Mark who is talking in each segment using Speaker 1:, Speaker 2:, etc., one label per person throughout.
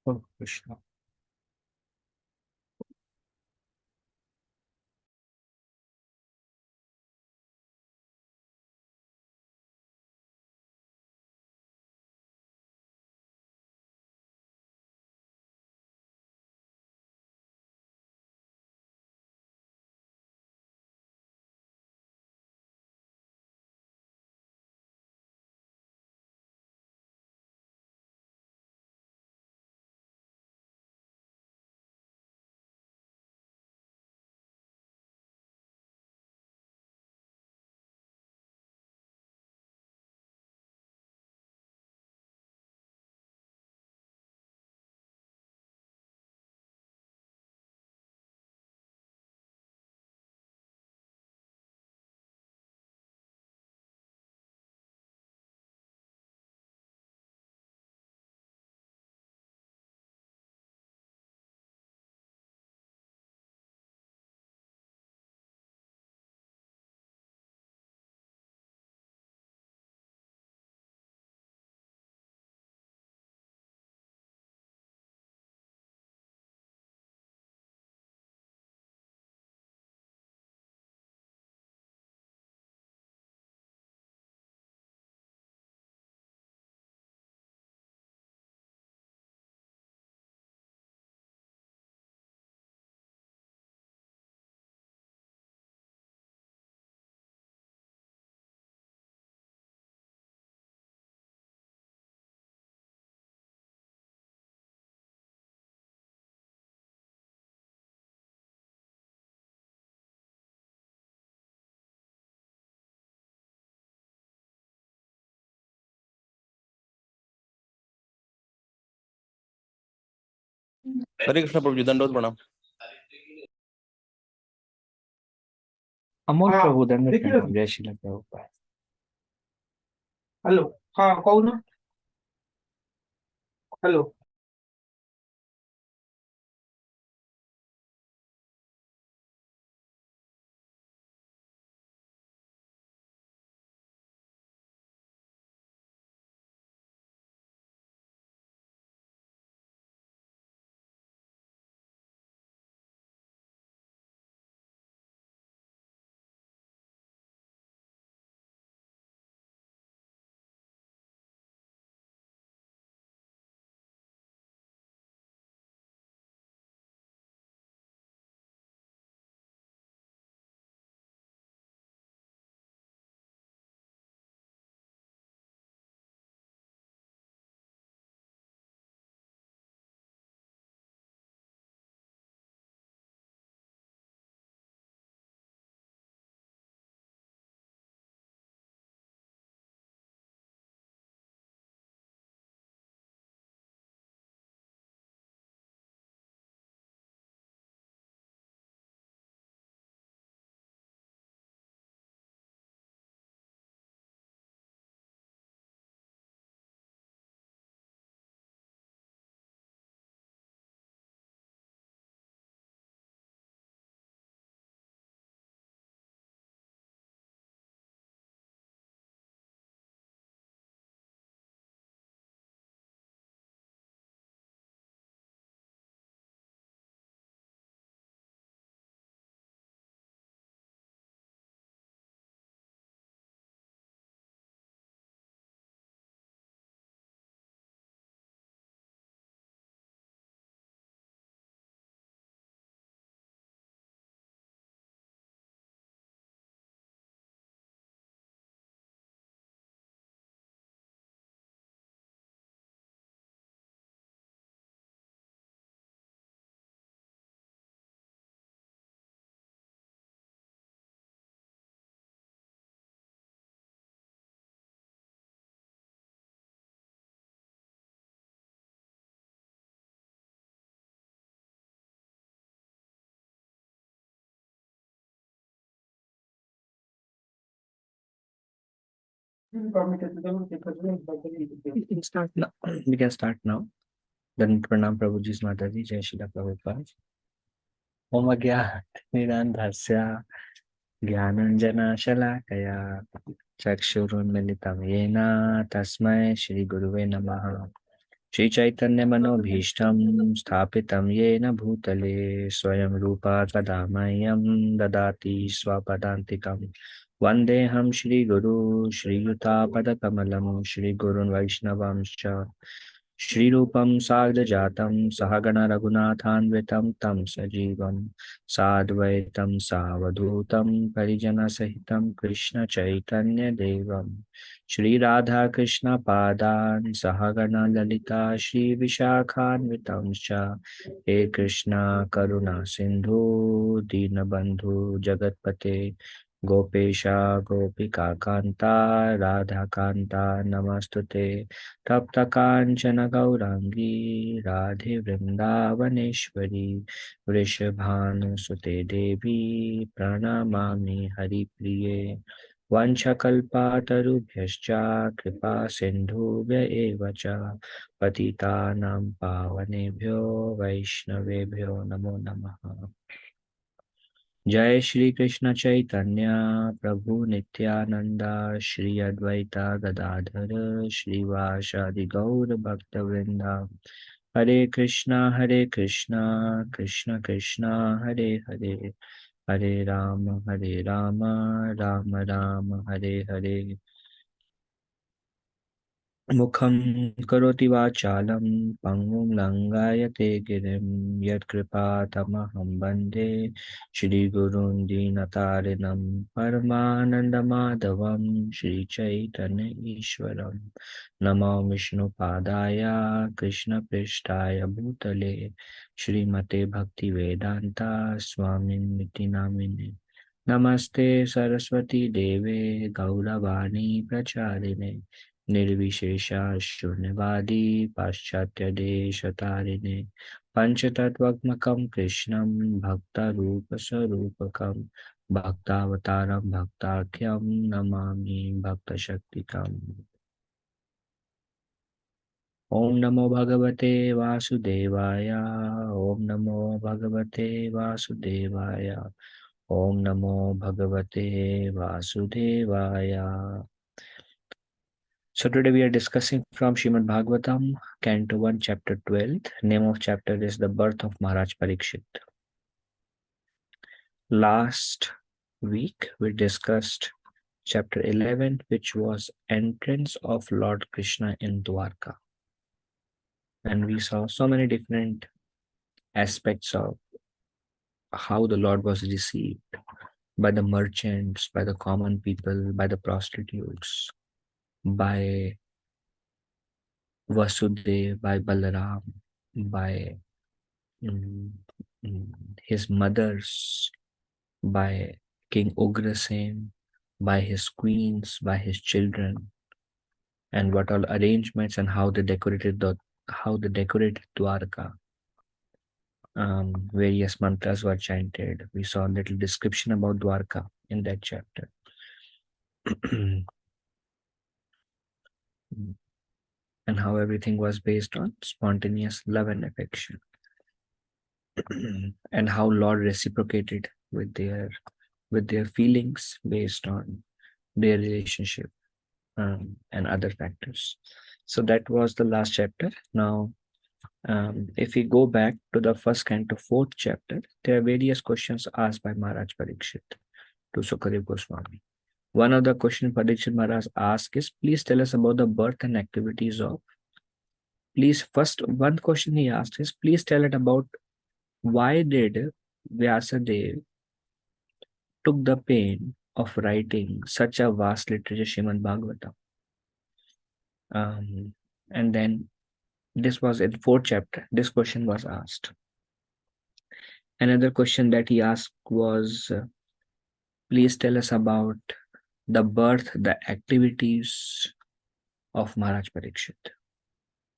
Speaker 1: Oh, Krishna.
Speaker 2: हरे कृष्ण प्रभु जी, दंडोत प्रणाम।
Speaker 1: अमोल
Speaker 3: हाँ,
Speaker 1: प्रभु दंड
Speaker 3: देखिए।
Speaker 1: प्रणाम। जय श्री प्रभुपाद।
Speaker 3: हेलो। हाँ, कौन? Hello.
Speaker 1: We can start now. We can start now. Dand pranam Prabhuji's Mataji. Jai Shri Prabhupada. Om Ajnanandhasya Jnananjana Shalakaya Chakshurunmilitam Yena Tasmai Shri Guruve Namaha. Shri Chaitanya Manobhishtam Sthapitam Yena Bhutale Swayam Rupa Kadamayam Dadati Swapadantikam Vandeham Shri Guru Shri Yuta Padakamalam Shri Gurun Vaishnavamscha Shri Rupam Sagdajatam Sahagana Raghunathanvitam Tam Sajivam Sadvaitam Savadhutam Parijana Sahitam Krishna Chaitanya Devam Shri Radha Krishna Padan Sahagana Lalita Shri Vishakhanvitam Cha He Krishna Karuna Sindhu Dinabandhu Jagatpate Gopesha Gopika Kanta Radha Kanta Namastute Tapta Kanchana Gaurangi Radhe Vrindavaneshwari Vrishabhanu Sute Devi Pranamami Hari Priye Vanchakalpatarubhyascha Kripa Sindhubhya eva cha Patitanam Pavanebhyo Vaishnavebhyo Namo Namaha. Jai Shri Krishna Chaitanya Prabhu Nityananda Shri Advaita Gadadhara Shri Vashadi Gaur Bhaktavrinda Hare Krishna Krishna Krishna Hare Hare Hare Rama Rama Rama Hare Hare Mukham karoti vachalam pangum langayate girim yatkripatamaham bande Shri Gurun Dinatarinam Paramanandamadavam Shri Chaitanya Ishwaram Namo Vishnu Padaya Krishna Prishtaya Bhutale Shri Mate Bhakti Vedanta Swamin Niti Namine Namaste Saraswati Deve Gauravani Pracharine Nirvishesha Shunyavadi Paschatya Deshatharine Panchatattvaत्मकं Krishnam Bhakta Rupa Sarupakam Bhaktavataram Bhaktakyam Namami Bhakta Shaktikam Om Namo Bhagavate Vasudevaya Om Namo Bhagavate Vasudevaya Om Namo Bhagavate Vasudevaya. So today we are discussing from Shrimad Bhagavatam, Canto 1, Chapter 12. Name of chapter is The Birth of Maharaj Parikshit. Last week we discussed Chapter 11, which was Entrance of Lord Krishna in Dwarka. And we saw so many different aspects of how the Lord was received by the merchants, by the common people, by the prostitutes, by Vasudev, by Balaram, by mm, his mothers, by King Ugrasen, by his queens, by his children, and what all arrangements and how they decorated Dwarka. Various mantras were chanted. We saw a little description about Dwarka in that chapter. And how everything was based on spontaneous love and affection. And how Lord reciprocated with their feelings based on their relationship and other factors. So that was the last chapter. Now, if we go back to the first canto, fourth chapter, there are various questions asked by Maharaj Parikshit to Sukadev Goswami. One of the questions Parikshit Maharaj asked is, please tell us about the birth and activities of. One question he asked is, please tell it about why did Vyasadeva took the pain of writing such a vast literature, Shrimad Bhagavatam. And then this was in fourth chapter. This question was asked. Another question that he asked was, please tell us about the birth, the activities of Maharaj Parikshit.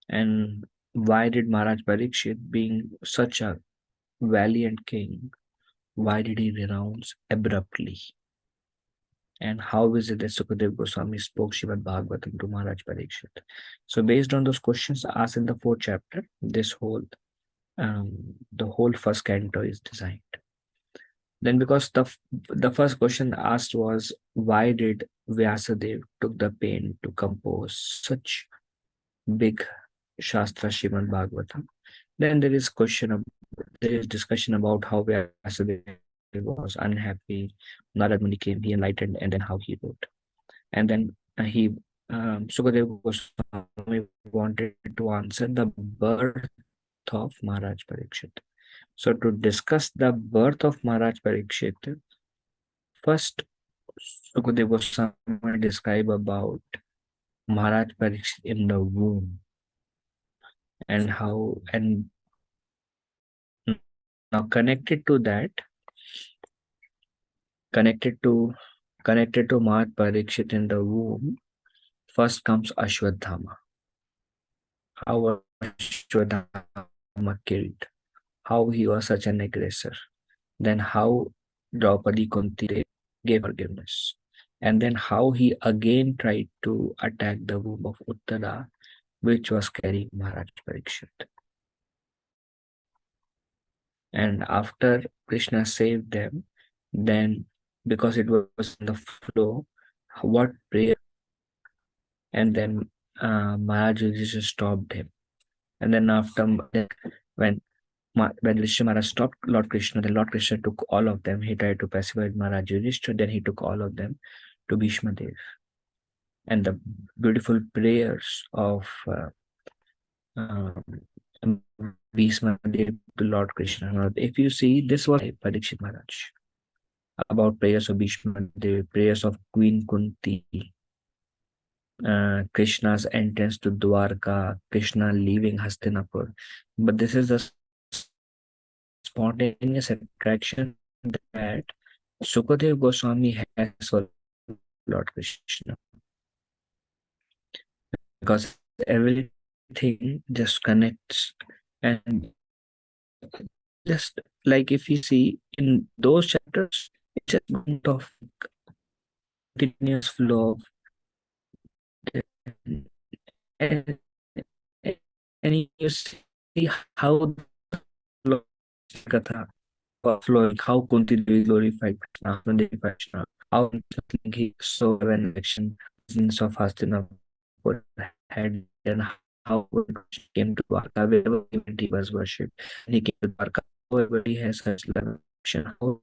Speaker 1: And why did Maharaj Parikshit, being such a valiant king, why did he renounce abruptly? And how is it that Sukadev Goswami spoke Shrimad Bhagavatam to Maharaj Parikshit? So based on those questions asked in the fourth chapter, the whole first canto is designed. Then because the first question asked was, why did Vyasadeva took the pain to compose such big Shastra Shrimad Bhagavatam. Then there is discussion about how Vyasadeva was unhappy. Narad Muni came, he enlightened, and then how he wrote. And then Sukadeva Goswami wanted to answer the birth of Maharaj Parikshit. So to discuss the birth of Maharaj Parikshit, first Sukadeva Goswami describe about Maharaj Parikshit in the womb and how, and now connected to Maharaj Parikshit in the womb, first comes Ashwadhama. How Ashwadhama killed, how he was such an aggressor, then how Draupadi Kunti gave forgiveness, and then how he again tried to attack the womb of Uttara, which was carrying Maharaj Parikshit. And after Krishna saved them, then because it was in the flow, what prayer? And then Maharaj Yudhishthira stopped him. And then after when Yudhishthira Maharaj stopped Lord Krishna, then Lord Krishna took all of them. He tried to pacify Maharaj Yudhishthira, then he took all of them to Bhishma Dev. And the beautiful prayers of Bhishma Dev to Lord Krishna. If you see, this was Parikshit Maharaj about prayers of Bhishma Dev, prayers of Queen Kunti, Krishna's entrance to Dwarka, Krishna leaving Hastinapur. But this is the spontaneous attraction that Sukadev Goswami has for Lord Krishna. Because everything just connects, and just like if you see in those chapters, it's just going of continuous flow of, and, and you see how the Katha flowing, how Kunti Devi glorified Krishna, Krishna, how he saw an action of Hastinapur had, and how he came to Dwarka, wherever he was worshipped. And he came to Dwarka, how everybody has such love action, how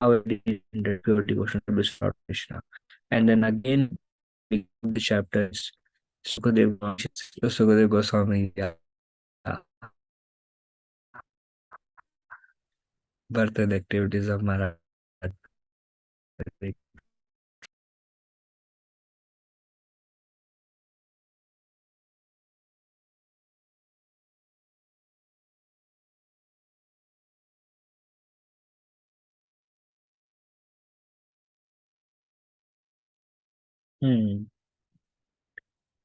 Speaker 1: everybody in pure devotion to this Lord Krishna. And then again, the chapters, Sukadev Goswami, birth and activities of Maharaj.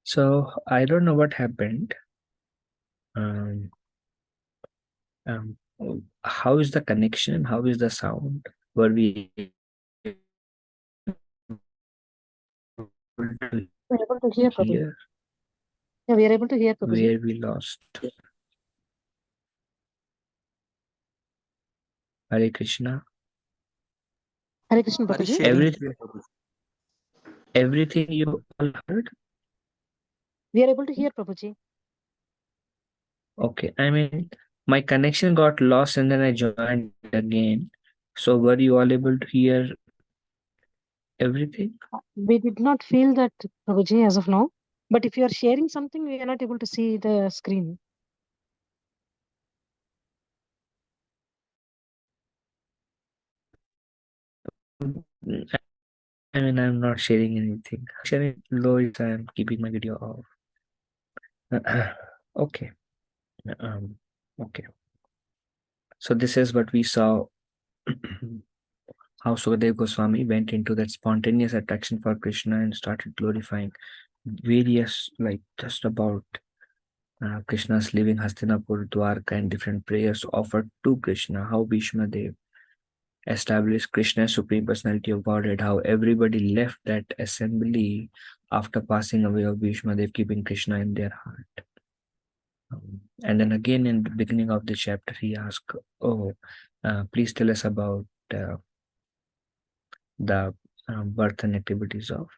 Speaker 1: So I don't know what happened. Um, um, how is the connection? How is the sound? Were we
Speaker 3: We're able to hear, Prabhu.
Speaker 1: here?
Speaker 3: Yeah, we are able to hear, Prabhu.
Speaker 1: Where we lost? Hare Krishna.
Speaker 3: Hare Krishna, Prabhuji.
Speaker 1: Everything you all heard?
Speaker 3: We are able to hear, Prabhuji.
Speaker 1: Okay, I mean, my connection got lost and then I joined again. So were you all able to hear everything?
Speaker 3: We did not feel that, Prabhuji, as of now. But if you are sharing something, we are not able to see the screen.
Speaker 1: I mean, I'm not sharing anything. Sharing low is I'm keeping my video off. Okay. Okay. So this is what we saw. How Sukadev Goswami went into that spontaneous attraction for Krishna and started glorifying various, like just about Krishna's leaving Hastinapur, Dwarka, and different prayers offered to Krishna. How Bhishma Dev established Krishna's supreme personality of Godhead. How everybody left that assembly after passing away of Bhishma Dev, keeping Krishna in their heart. And then again in the beginning of the chapter, he asked, "Oh, please tell us about the birth and activities of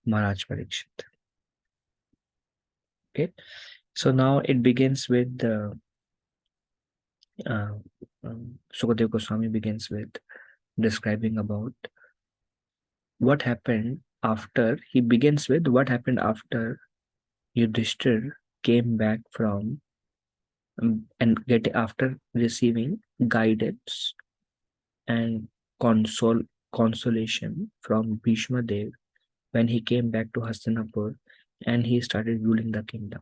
Speaker 1: Maharaj Parikshit. Okay, so now it begins with Sukadev Goswami begins with describing about what happened after. He begins with what happened after Yudhishthir came back from and get after receiving guidance and consolation from Bhishma Dev when he came back to Hastinapur and he started ruling the kingdom.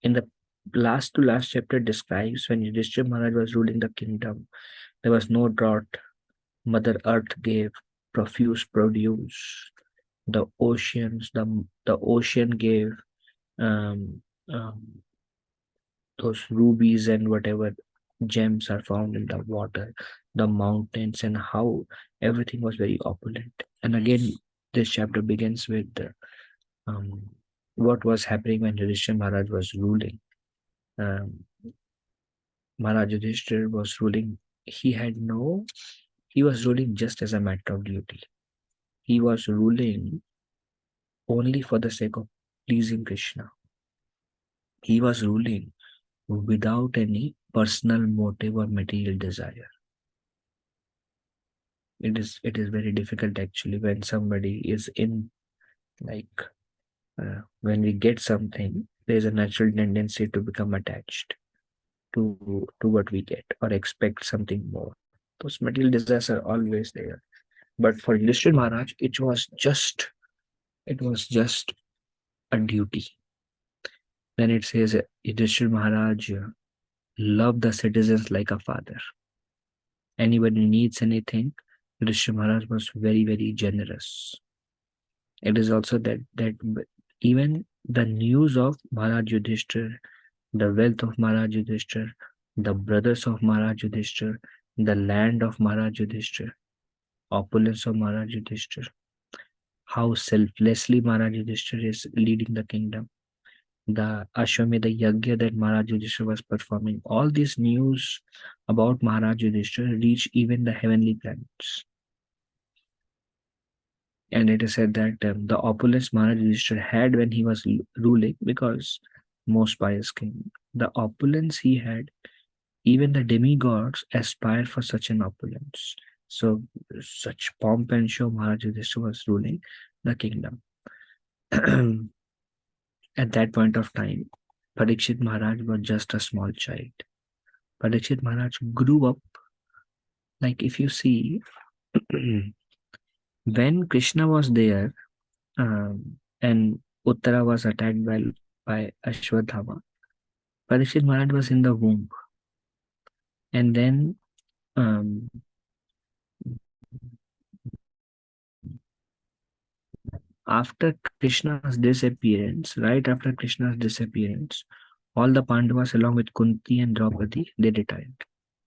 Speaker 1: In the last to last chapter describes when Yudhishthira Maharaj was ruling the kingdom, there was no drought. Mother Earth gave profuse produce. The oceans, the ocean gave um, um, those rubies and whatever gems are found in the water, the mountains, and how everything was very opulent. And again, this chapter begins with um, what was happening when Yudhishthira Maharaj was ruling. Um, Maharaj Yudhishthira was ruling. He was ruling just as a matter of duty. He was ruling only for the sake of pleasing Krishna. He was ruling without any personal motive or material desire. It is very difficult actually when somebody is in, like, when we get something, there is a natural tendency to become attached to what we get or expect something more. Those material desires are always there. But for Yudhishthira Maharaj, it was just a duty. Then it says Yudhishthira Maharaj loved the citizens like a father. Anybody needs anything, Yudhishthira Maharaj was very, very generous. It is also that even the news of Maharaj Yudhishthira, the wealth of Maharaj Yudhishthira, the brothers of Maharaj Yudhishthira, the land of Maharaj Yudhishthira, opulence of Maharaj Yudhishthira, how selflessly Maharaj Yudhishthira is leading the kingdom, the Ashwamedha Yagya that Maharaj Yudhishthira was performing, all this news about Maharaj Yudhishthira reach even the heavenly planets. And it is said that the opulence Maharaj Yudhishthira had when he was ruling, because most pious king, the opulence he had, even the demigods aspire for such an opulence. So such pomp and show Maharaj Yudhishthira was ruling the kingdom. At that point of time, Parikshit Maharaj was just a small child. Parikshit Maharaj grew up, like if you see, when Krishna was there and Uttara was attacked by Ashwadhama, Parikshit Maharaj was in the womb. And then after Krishna's disappearance, right after Krishna's disappearance, all the Pandavas along with Kunti and Draupadi, they retired.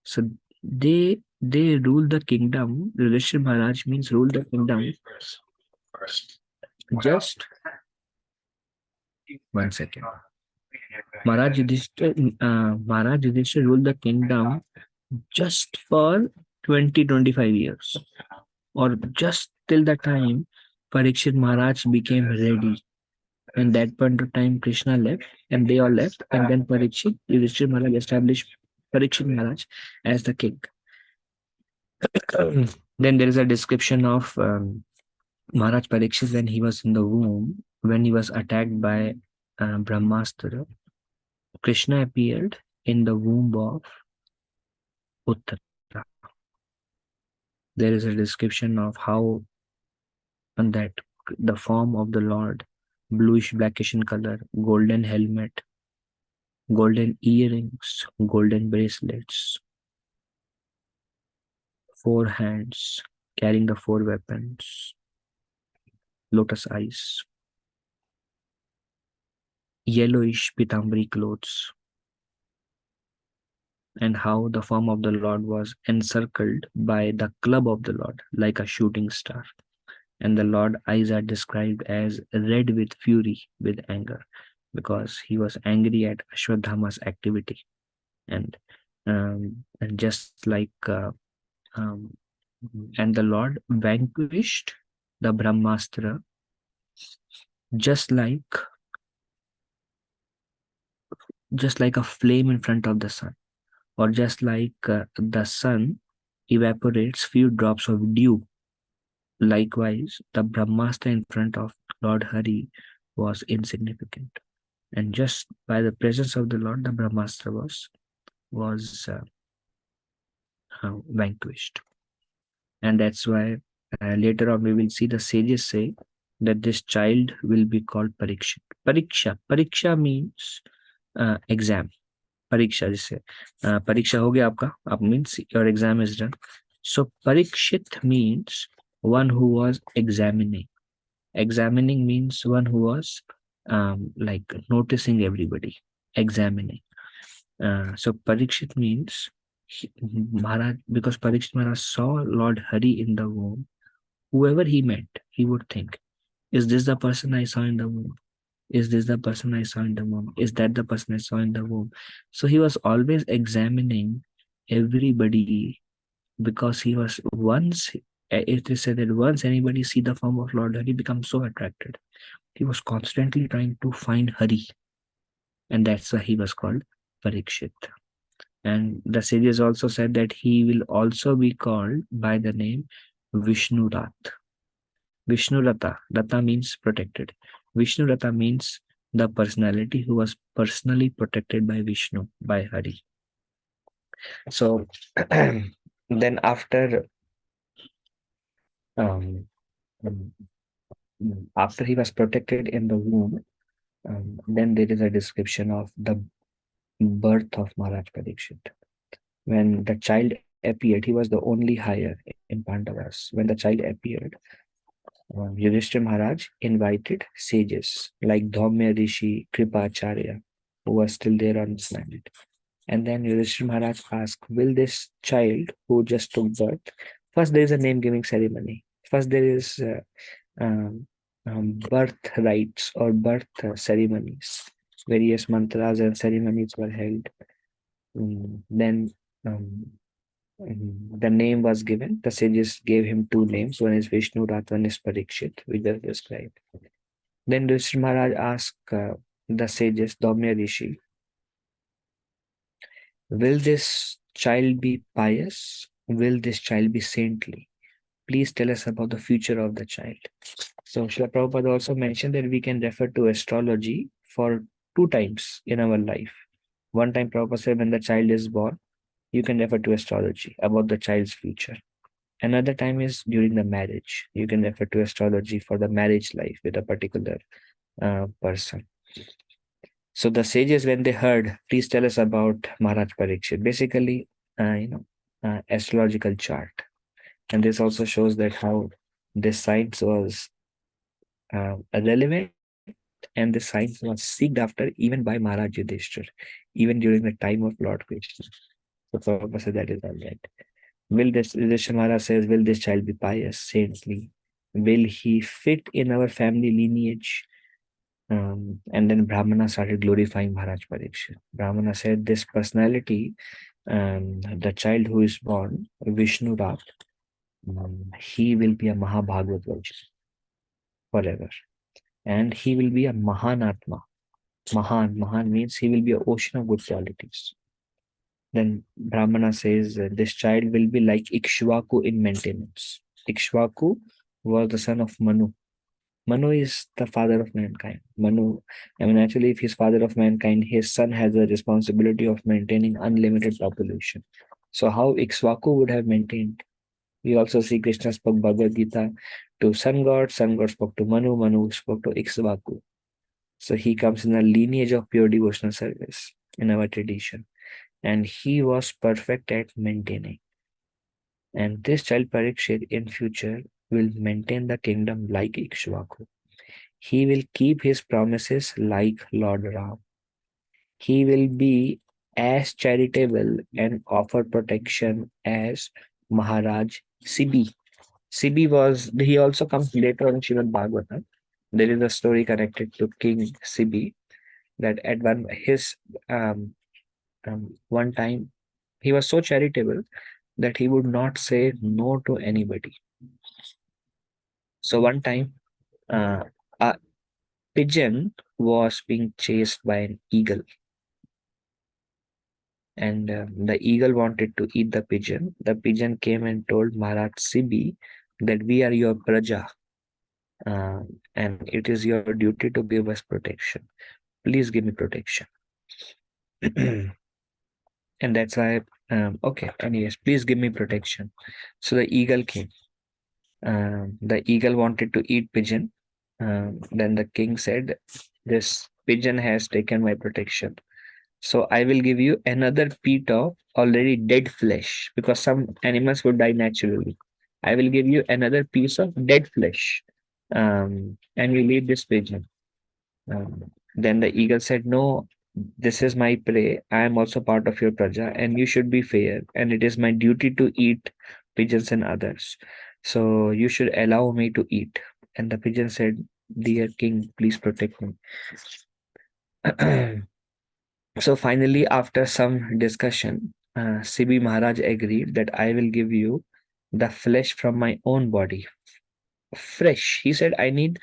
Speaker 1: So they ruled the kingdom. Yudhishthira Maharaj means ruled the kingdom. Just 1 second. Maharaj Yudhishthira ruled the kingdom just for 20-25 years, or just till the time Parikshit Maharaj became ready. And that point of time, Krishna left, and they all left, and then Yudhishthira Maharaj established Parikshit Maharaj as the king. Then there is a description of Maharaj Parikshit when he was in the womb, when he was attacked by Brahmastra. Krishna appeared in the womb of Uttara. There is a description of how and that the form of the Lord, bluish blackish in color, golden helmet, golden earrings, golden bracelets, 4 hands carrying the 4 weapons, lotus eyes, yellowish pitambari clothes, and how the form of the Lord was encircled by the club of the Lord like a shooting star. And the Lord's eyes are described as red with fury, with anger, because he was angry at Ashwadhama's activity. And just like and the Lord vanquished the Brahmastra just like a flame in front of the sun, or just like the sun evaporates few drops of dew. Likewise, the Brahmastra in front of Lord Hari was insignificant, and just by the presence of the Lord, the Brahmastra was vanquished. And that's why later on we will see the sages say that this child will be called Pariksha. Pariksha means exam. परीक्षा जिसे परीक्षा हो गया आपका, आप means your exam is done. So Parikshit means one who was examining. Examining means one who was like noticing everybody, examining. So Parikshit means Maharaj, because Parikshit Maharaj saw Lord Hari in the womb. Whoever he met, he would think, is this the person I saw in the womb? Is this the person I saw in the womb? Is that the person I saw in the womb? So he was always examining everybody, because he was once, it is said that once anybody see the form of Lord Hari, becomes so attracted. He was constantly trying to find Hari, and that's why he was called Parikshit. And the sages also said that he will also be called by the name Vishnu Rat. Vishnu Rata. Rata means protected. Vishnu Rata means the personality who was personally protected by Vishnu, by Hari. So then um, um, after he was protected in the womb, then there is a description of the birth of Maharaj Parikshit. When the child appeared, he was the only higher in Pandavas. When the child appeared, Yudhishthira Maharaj invited sages like Dhaumya Rishi, Kripacharya, who was still there on this planet. And then Yudhishthira Maharaj asked, will this child who just took birth, first there is a name giving ceremony. First there is birth rites or birth ceremonies. Various mantras and ceremonies were held. Then the name was given. The sages gave him two names. One is Vishnu Rat, one is Parikshit, which is described. Then Rishi Maharaj asked the sages, Dhaumya Rishi, will this child be pious? Will this child be saintly? Please tell us about the future of the child. So Srila Prabhupada also mentioned that we can refer to astrology for two times in our life. One time Prabhupada said when the child is born, you can refer to astrology about the child's future. Another time is during the marriage. You can refer to astrology for the marriage life with a particular person. So the sages, when they heard, please tell us about Maharaj Parikshit, basically, astrological chart. And this also shows that how this science was relevant, and the science was seeked after even by Maharaj Yudhishthira, even during the time of Lord Krishna. So Prabhupada said that is all right. Will this, Yudhishthira Maharaj says, will this child be pious, saintly? Will he fit in our family lineage? And then Brahmana started glorifying Maharaj Parikshit. Brahmana said, this personality, the child who is born, Vishnu Rat, he will be a Mahabhagavat Vaishya forever. And he will be a Mahanatma. Mahan means he will be an ocean of good qualities. Then Brahmana says this child will be like Ikshvaku in maintenance. Ikshvaku was the son of Manu. Manu is the father of mankind. Manu, actually, if he's father of mankind, his son has the responsibility of maintaining unlimited population. So how Ikshvaku would have maintained? We also see Krishna spoke Bhagavad Gita to sun god spoke to Manu, Manu spoke to Ikshvaku. So he comes in a lineage of pure devotional service in our tradition. And he was perfect at maintaining. And this child Parikshit in future will maintain the kingdom like Ikshvaku. He will keep his promises like Lord Ram. He will be as charitable and offer protection as Maharaj Sibi. Sibi he also comes later on in Shrimad Bhagavatam. There is a story connected to King Sibi that at one time he was so charitable that he would not say no to anybody. So one time, uh, a pigeon was being chased by an eagle, and the eagle wanted to eat the pigeon. The pigeon came and told Maharaj Sibi that we are your praja, and it is your duty to give us protection. Please give me protection. And that's why, okay, and yes, please give me protection. So the eagle came. The eagle wanted to eat pigeon. Then the king said, this pigeon has taken my protection. So I will give you another piece of already dead flesh, because some animals would die naturally. I will give you another piece of dead flesh, and you eat this pigeon. Then the eagle said, no, this is my prey. I am also part of your praja, and you should be fair. And it is my duty to eat pigeons and others. So you should allow me to eat. And the pigeon said, dear king, please protect me. So finally, after some discussion, Sibi Maharaj agreed that I will give you the flesh from my own body. Fresh. He said, I need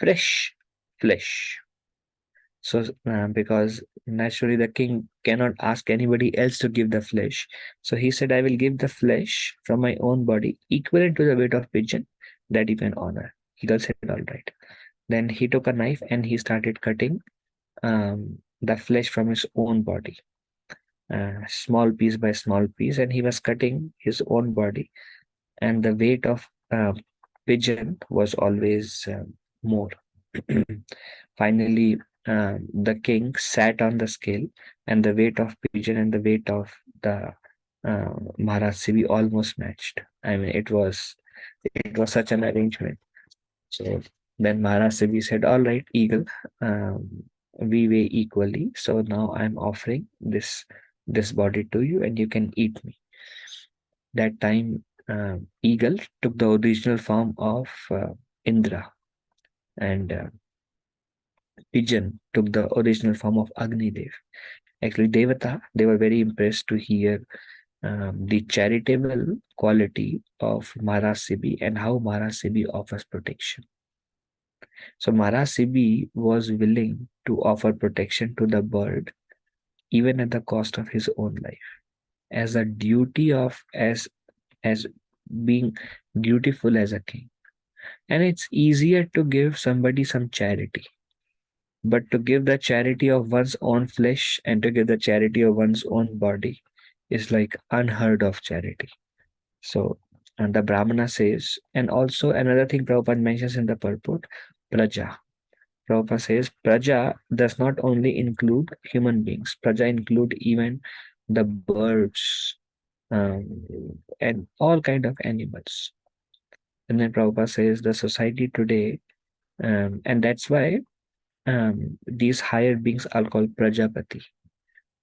Speaker 1: fresh flesh. So, because naturally the king cannot ask anybody else to give the flesh. So he said, I will give the flesh from my own body, equivalent to the weight of pigeon, that you can honor. Eagle said, all right. Then he took a knife and he started cutting the flesh from his own body, small piece by small piece, and he was cutting his own body. And the weight of pigeon was always more. Finally, the king sat on the scale, and the weight of pigeon and the weight of the Maharaj Sibi almost matched. I mean, it was such an arrangement. So then Maharaj Sibi said, "All right, eagle, we weigh equally. So now I'm offering this body to you, and you can eat me." That time, eagle took the original form of Indra, and pigeon took the original form of Agni Dev. Actually, Devata, they were very impressed to hear the charitable quality of Maharaj Sibi and how Maharaj Sibi offers protection. So Maharaj Sibi was willing to offer protection to the bird even at the cost of his own life, as a duty of as being dutiful as a king. And it's easier to give somebody some charity, but to give the charity of one's own flesh and to give the charity of one's own body is like unheard of charity. So, and the Brahmana says, and also another thing Prabhupada mentions in the purport, Praja. Prabhupada says, Praja does not only include human beings, Praja include even the birds, and all kind of animals. And then Prabhupada says the society today, and that's why these higher beings are called Prajapati.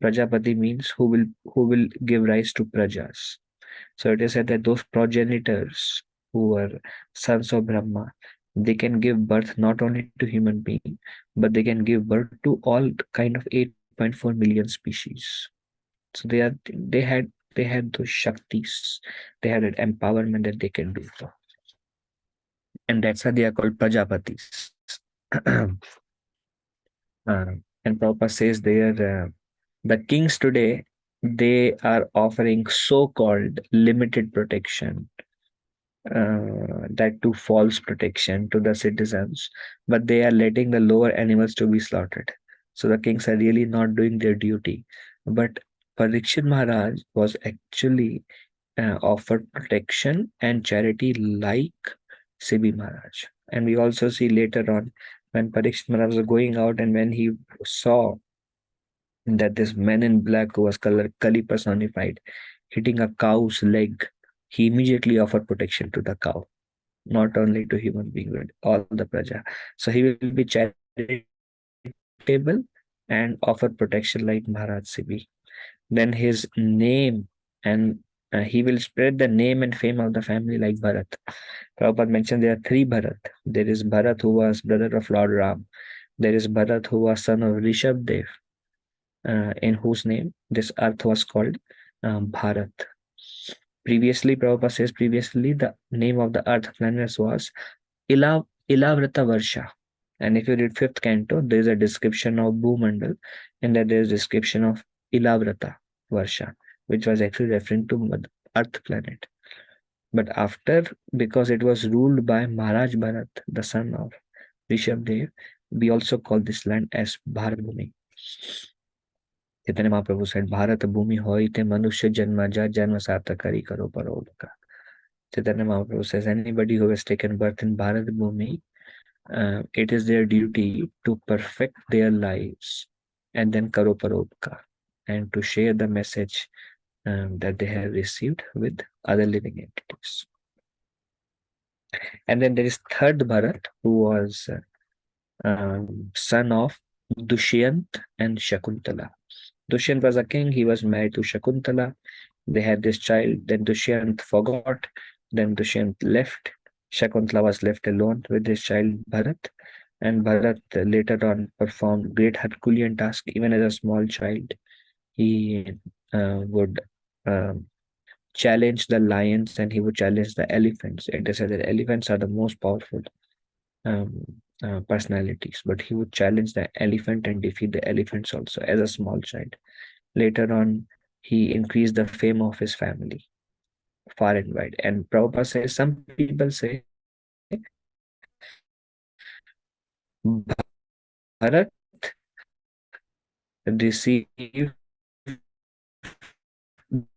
Speaker 1: Prajapati means who will give rise to prajas. So it is said that those progenitors who were sons of Brahma, they can give birth not only to human being, but they can give birth to all kind of 8.4 million species. So they had those shaktis, they had an empowerment that they can do so. And that's why they are called Prajapatis. And Prabhupada says the kings today, they are offering so-called limited protection, that to false protection to the citizens, but they are letting the lower animals to be slaughtered. So the kings are really not doing their duty. But Parikshit Maharaj was actually offered protection and charity like Sibi Maharaj. And we also see later on when Parikshit Maharaj was going out and when he saw that this man in black who was Kali personified hitting a cow's leg, he immediately offered protection to the cow, not only to human beings, but all the praja. So he will be charitable and offer protection like Maharaj Sibi. Then his name and he will spread the name and fame of the family like Bharat. Prabhupada mentioned there are three Bharat. There is Bharat who was brother of Lord Ram. There is Bharat who was son of Rishabh Dev, in whose name this earth was called Bharat. Previously, Prabhupada says, previously the name of the earth planet was Ilavrata Varsha. And if you read fifth canto, there is a description of Bhumandal, and then there is description of Ilavrata Varsha, which was actually referring to Earth planet. But after, because it was ruled by Maharaj Bharat, the son of Rishabdev, we also call this land as Bharat Bhumi. Chaitanya Mahaprabhu said, Bharat Bhumi hoite manusya janma ja janma sartakari karo parolaka. Chaitanya Mahaprabhu says, anybody who has taken birth in Bharat Bhumi, it is their duty to perfect their lives and then karo paropka, and to share the message that they have received with other living entities. And then there is third Bharat, who was son of Dushyant and Shakuntala. Dushyant was a king. He was married to Shakuntala. They had this child. Then Dushyant forgot. Then Dushyant left. Shakuntala was left alone with his child Bharat. And Bharat later on performed great Herculean task. Even as a small child, he would challenge the lions and he would challenge the elephants. It is said that elephants are the most powerful personalities, but he would challenge the elephant and defeat the elephants also as a small child. Later on, he increased the fame of his family far and wide. And Prabhupada says, some people say,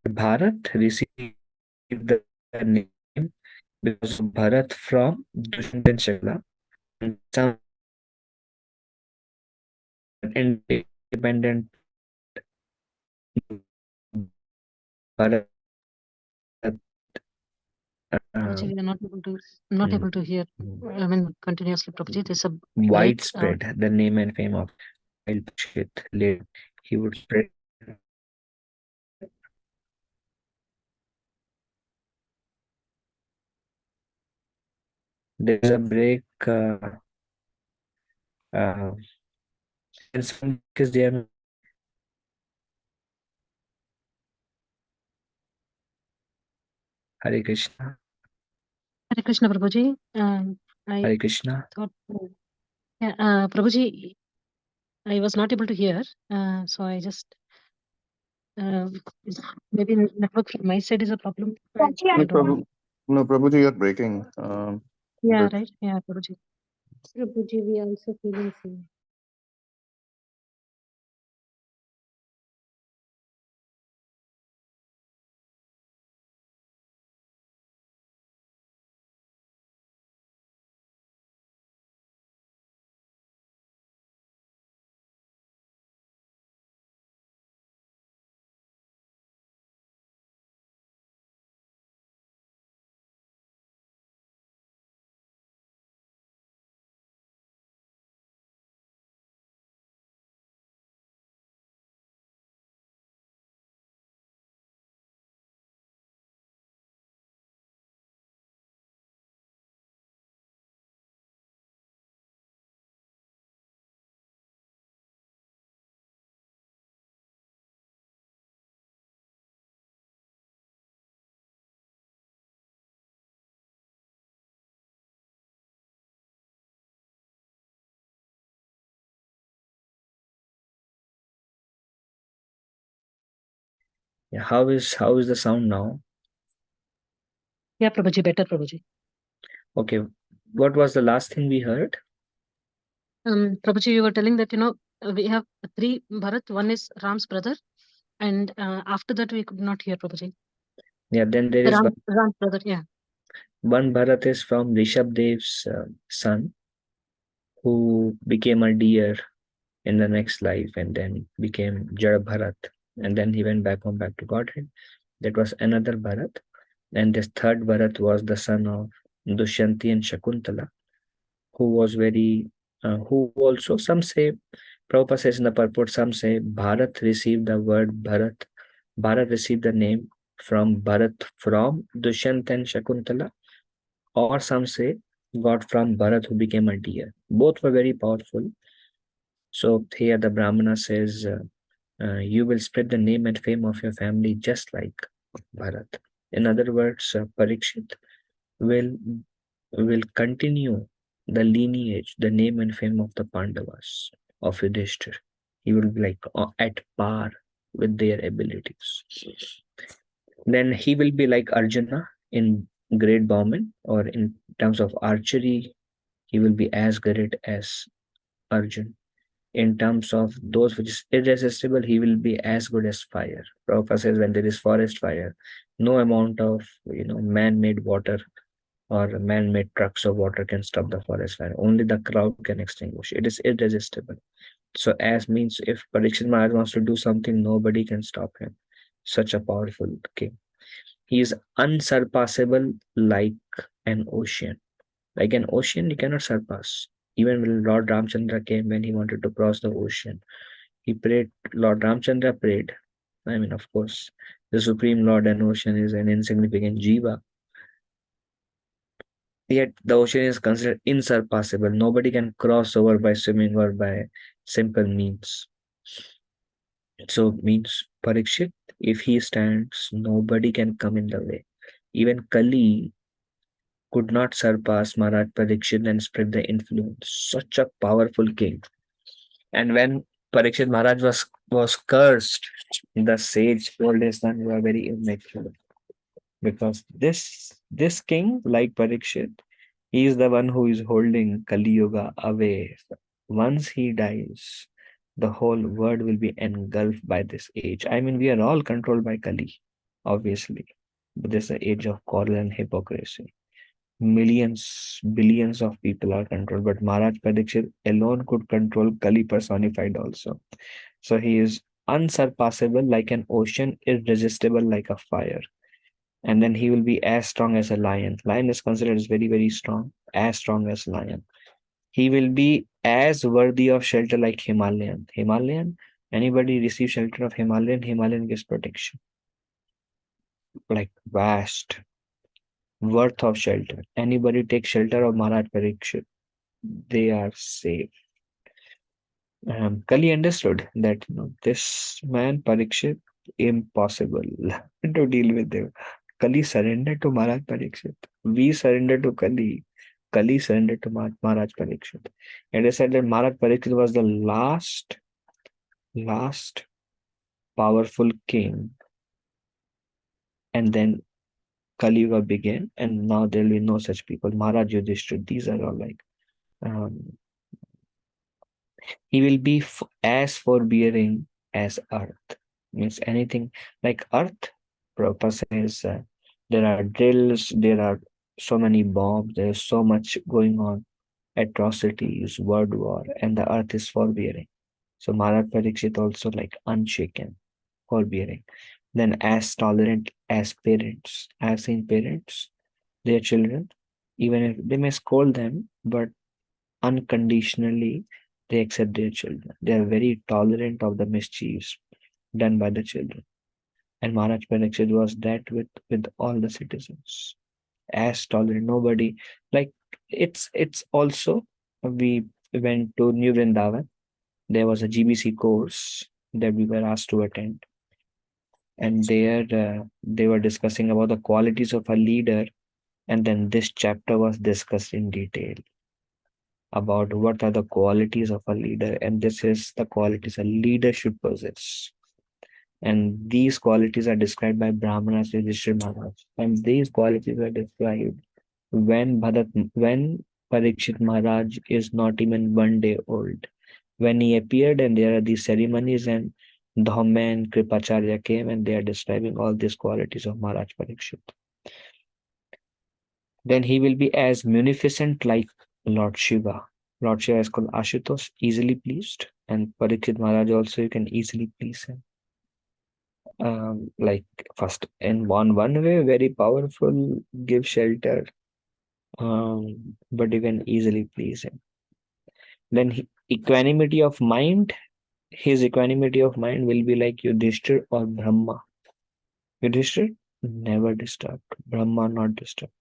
Speaker 1: Bharat received the name because of Bharat from Dushyant and Shakla, and some independent Bharat.
Speaker 3: Prabhuji, we are not able to hear. I mean, continuously, Prabhuji. There's a break.
Speaker 1: Widespread the name and fame of Shit. Later, he would spread. There's a break. Because they are Hare Krishna.
Speaker 3: Hare Krishna, Prabhuji.
Speaker 1: Hare Krishna.
Speaker 3: Thought, yeah, Prabhuji, I was not able to hear, so I just maybe network from my side is a problem. I don't know.
Speaker 4: No, Prabhuji, you're breaking.
Speaker 3: Yeah,
Speaker 4: but-
Speaker 3: right. Yeah, Prabhuji.
Speaker 5: Prabhuji, we also feeling same.
Speaker 1: Yeah, how is the sound now?
Speaker 3: Yeah, Prabhuji, better, Prabhuji.
Speaker 1: Okay, what was the last thing we heard?
Speaker 3: Prabhuji, you were telling that we have three Bharat. One is Ram's brother, and after that we could not hear, Prabhuji.
Speaker 1: Yeah, then there is
Speaker 3: Ram's brother. Yeah.
Speaker 1: one Bharat is from Rishabdev's son, who became a deer in the next life and then became Jada Bharat, and then he went back home, back to Godhead. That was another Bharat. And this third Bharat was the son of Dushyanti and Shakuntala, who was who also, some say, Prabhupada says in the purport, some say Bharat received the word Bharat. Bharat received the name from Bharat from Dushyant and Shakuntala, or some say got from Bharat, who became a deer. Both were very powerful. So here the Brahmana says, you will spread the name and fame of your family just like Bharat. In other words, Parikshit will continue the lineage, the name and fame of the Pandavas, of Yudhishthir. He will be like at par with their abilities. Then he will be like Arjuna in great bowman, or in terms of archery, he will be as great as Arjun. In terms of those which is irresistible, he will be as good as fire. Prabhupada says when there is forest fire, no amount of man-made water or man-made trucks of water can stop the forest fire. Only the crowd can extinguish. It is irresistible. So as means if Parikshit Maharaj wants to do something, nobody can stop him. Such a powerful king. He is unsurpassable like an ocean. Like an ocean, you cannot surpass. Even when Lord Ramchandra came, when he wanted to cross the ocean, he prayed, Lord Ramchandra prayed. I mean, of course, the Supreme Lord and ocean is an insignificant jiva. Yet the ocean is considered insurpassable. Nobody can cross over by swimming or by simple means. So means Parikshit, if he stands, nobody can come in the way. Even Kali could not surpass Maharaj Parikshit and spread the influence. Such a powerful king. And when Parikshit Maharaj was cursed, the sage told his son, you are very immature. Because this king, like Parikshit, he is the one who is holding Kali Yuga away. Once he dies, the whole world will be engulfed by this age. I mean, we are all controlled by Kali, obviously. But this is the age of quarrel and hypocrisy. Millions, billions of people are controlled, but Maharaj Parikshit alone could control Kali personified also. So he is unsurpassable like an ocean, irresistible like a fire. And then he will be as strong as a lion. Lion is considered as very, very strong as lion. He will be as worthy of shelter like Himalayan. Himalayan, anybody receive shelter of Himalayan gives protection. Like vast worth of shelter. Anybody take shelter of Maharaj Parikshit, they are safe. Kali understood that this man Parikshit, impossible to deal with him. Kali surrendered to Maharaj Parikshit. We surrendered to Kali. Kali surrendered to Maharaj Parikshit. And they said that Maharaj Parikshit was the last powerful king. And then Kali Yuga began, and now there will be no such people. Maharaj Yudhishthira, these are all like he will be as forbearing as earth. Means anything like earth. Prabhupada says there are drills, there are so many bombs, there is so much going on, atrocities, world war, and the earth is forbearing. So Maharaj Parikshit also like unshaken, forbearing. Then as tolerant as parents. I have seen parents, their children, even if they may scold them, but unconditionally they accept their children. They are very tolerant of the mischiefs done by the children. And Maharaj Parikshit was that with all the citizens. As tolerant, nobody like it's also we went to New Vrindavan. There was a GBC course that we were asked to attend. And there they were discussing about the qualities of a leader. And then this chapter was discussed in detail about what are the qualities of a leader, and this is the qualities a leader should possess. And these qualities are described by Brahmanas Yudhishthira Maharaj. And these qualities are described when Parikshit Maharaj is not even 1 day old. When he appeared and there are these ceremonies, and Dhamme and Kripacharya came and they are describing all these qualities of Maharaj Parikshit. Then he will be as munificent like Lord Shiva. Lord Shiva is called Ashutosh, easily pleased, and Parikshit Maharaj also you can easily please him. Like first in one way, very powerful, give shelter, but you can easily please him. Then equanimity of mind, his equanimity of mind will be like Yudhishthir or Brahma. Yudhishthir never disturbed, Brahma not disturbed.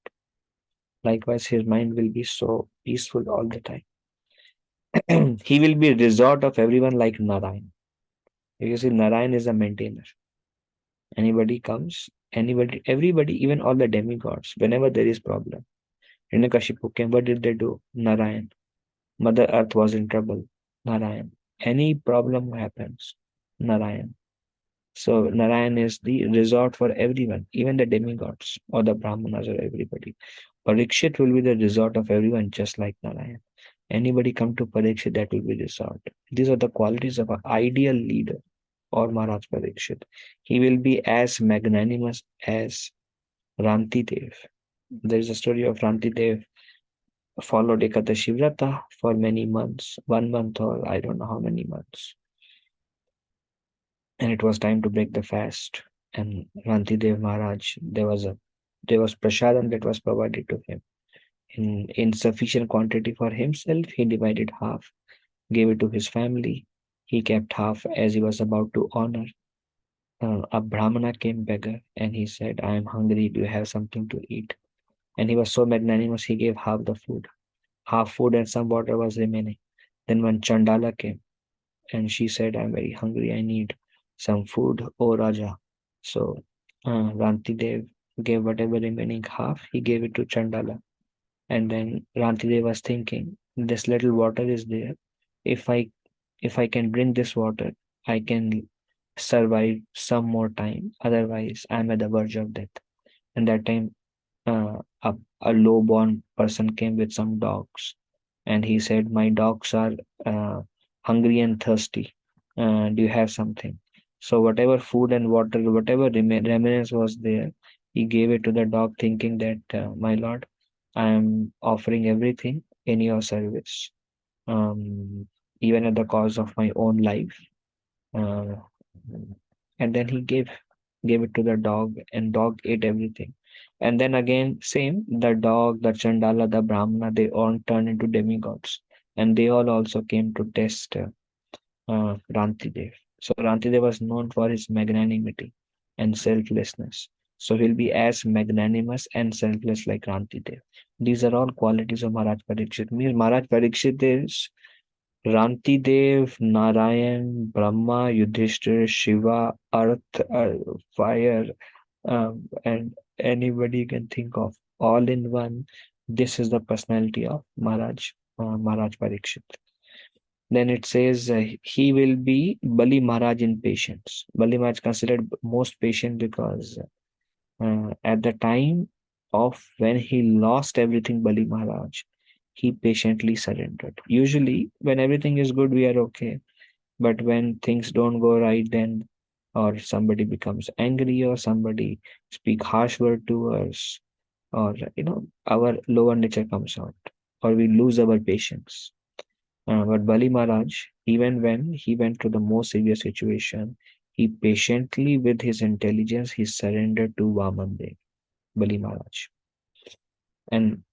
Speaker 1: Likewise, his mind will be so peaceful all the time. He will be resort of everyone like Narayan. You see, Narayan is a maintainer. Anybody comes, everybody, even all the demigods, whenever there is problem, Hiranyakashipu came. What did they do? Narayan. Mother Earth was in trouble. Narayan. Any problem happens, Narayan. So Narayan is the resort for everyone, even the demigods or the Brahmanas or everybody. Parikshit will be the resort of everyone, just like Narayan. Anybody come to Parikshit, that will be resort. These are the qualities of an ideal leader or Maharaj Parikshit. He will be as magnanimous as Ranti Dev. There is a story of Ranti Dev followed Ekadashi Vrata for many months, 1 month or I don't know how many months. And it was time to break the fast. And Rantidev Maharaj, there was prasadam that was provided to him in sufficient quantity for himself. He divided half, gave it to his family. He kept half as he was about to honor. A Brahmana came beggar and he said, "I am hungry. Do you have something to eat?" And he was so magnanimous, he gave half the food. Half food and some water was remaining. Then one Chandala came and she said, "I'm very hungry. I need some food, O Raja." So Rantidev gave whatever remaining half, he gave it to Chandala. And then Rantidev was thinking, this little water is there. If I can drink this water, I can survive some more time. Otherwise, I'm at the verge of death. And that time, a low-born person came with some dogs, and he said, "My dogs are uh, hungry and thirsty. Do you have something?" So whatever food and water, whatever remnants was there, he gave it to the dog, thinking that, "My lord, I am offering everything in your service, even at the cost of my own life." Uh, and then he gave it to the dog, and dog ate everything. And then again, same, the dog, the Chandala, the Brahmana, they all turned into demigods. And they all also came to test Rantidev. So Rantidev was known for his magnanimity and selflessness. So he'll be as magnanimous and selfless like Rantidev. These are all qualities of Maharaj Parikshit. Means Maharaj Parikshit is Rantidev, Narayan, Brahma, Yudhishthir, Shiva, Earth, fire, and anybody you can think of, all in one. This is the personality of Maharaj Parikshit. Then it says he will be Bali Maharaj in patience. Bali Maharaj considered most patient because at the time of when he lost everything, Bali Maharaj, he patiently surrendered. Usually, when everything is good, we are okay. But when things don't go right, then or somebody becomes angry or somebody speak harsh word to us, or our lower nature comes out, or we lose our patience. But Bali Maharaj, even when he went to the most severe situation, he patiently, with his intelligence, he surrendered to Vamandev, Bali Maharaj. And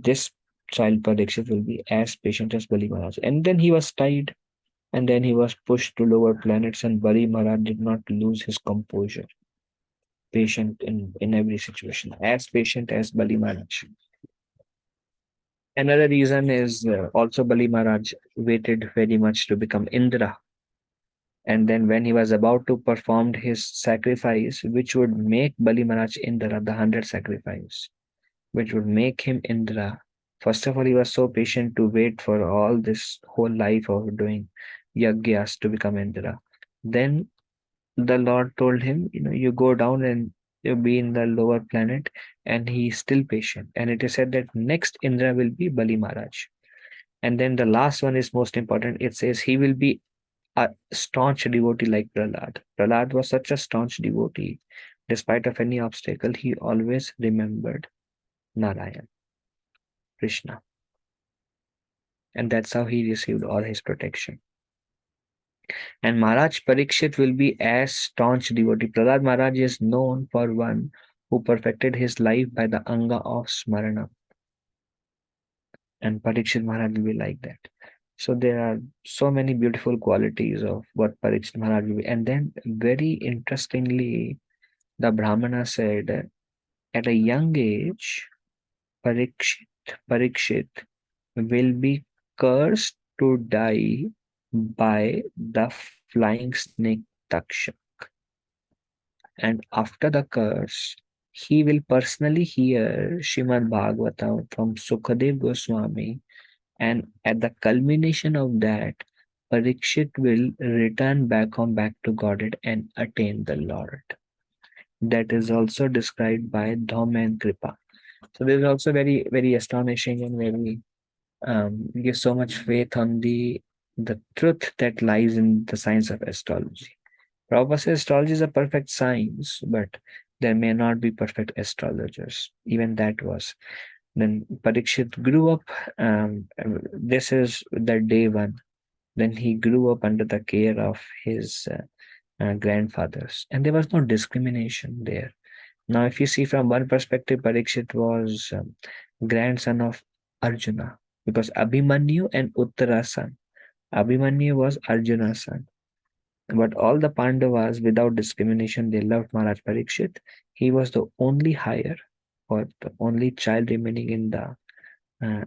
Speaker 1: this child Parikshit will be as patient as Bali Maharaj. And then he was tied, and then he was pushed to lower planets, and Bali Maharaj did not lose his composure. Patient in every situation, as patient as Bali Maharaj. Another reason is also Bali Maharaj waited very much to become Indra. And then when he was about to perform his sacrifice, which would make Bali Maharaj Indra, the 100 sacrifice, which would make him Indra. First of all, he was so patient to wait for all this whole life of doing yagyas to become Indra. Then the Lord told him, you go down and you be in the lower planet, and he is still patient. And it is said that next Indra will be Bali Maharaj. And then the last one is most important. It says he will be a staunch devotee like Prahlad. Prahlad was such a staunch devotee. Despite of any obstacle, he always remembered Narayan, Krishna. And that's how he received all his protection. And Maharaj Parikshit will be as staunch devotee. Prahlad Maharaj is known for one who perfected his life by the anga of Smarana. And Parikshit Maharaj will be like that. So there are so many beautiful qualities of what Parikshit Maharaj will be. And then very interestingly, the Brahmana said, at a young age, Parikshit will be cursed to die by the flying snake Takshak. And after the curse, he will personally hear Shrimad Bhagavatam from Sukadev Goswami, and at the culmination of that, Parikshit will return back to Godhead and attain the Lord. That is also described by Dham and Kripa. So this is also very, very astonishing and very gives so much faith on the truth that lies in the science of astrology. Prabhupada says astrology is a perfect science, but there may not be perfect astrologers. Even that was. Then Parikshit grew up. This is the day one. Then he grew up under the care of his grandfathers, and there was no discrimination there. Now, if you see from one perspective, Parikshit was grandson of Arjuna, because Abhimanyu and Uttarasan. Abhimanyu was Arjuna's son. But all the Pandavas, without discrimination, they loved Maharaj Parikshit. He was the only heir, or the only child remaining in the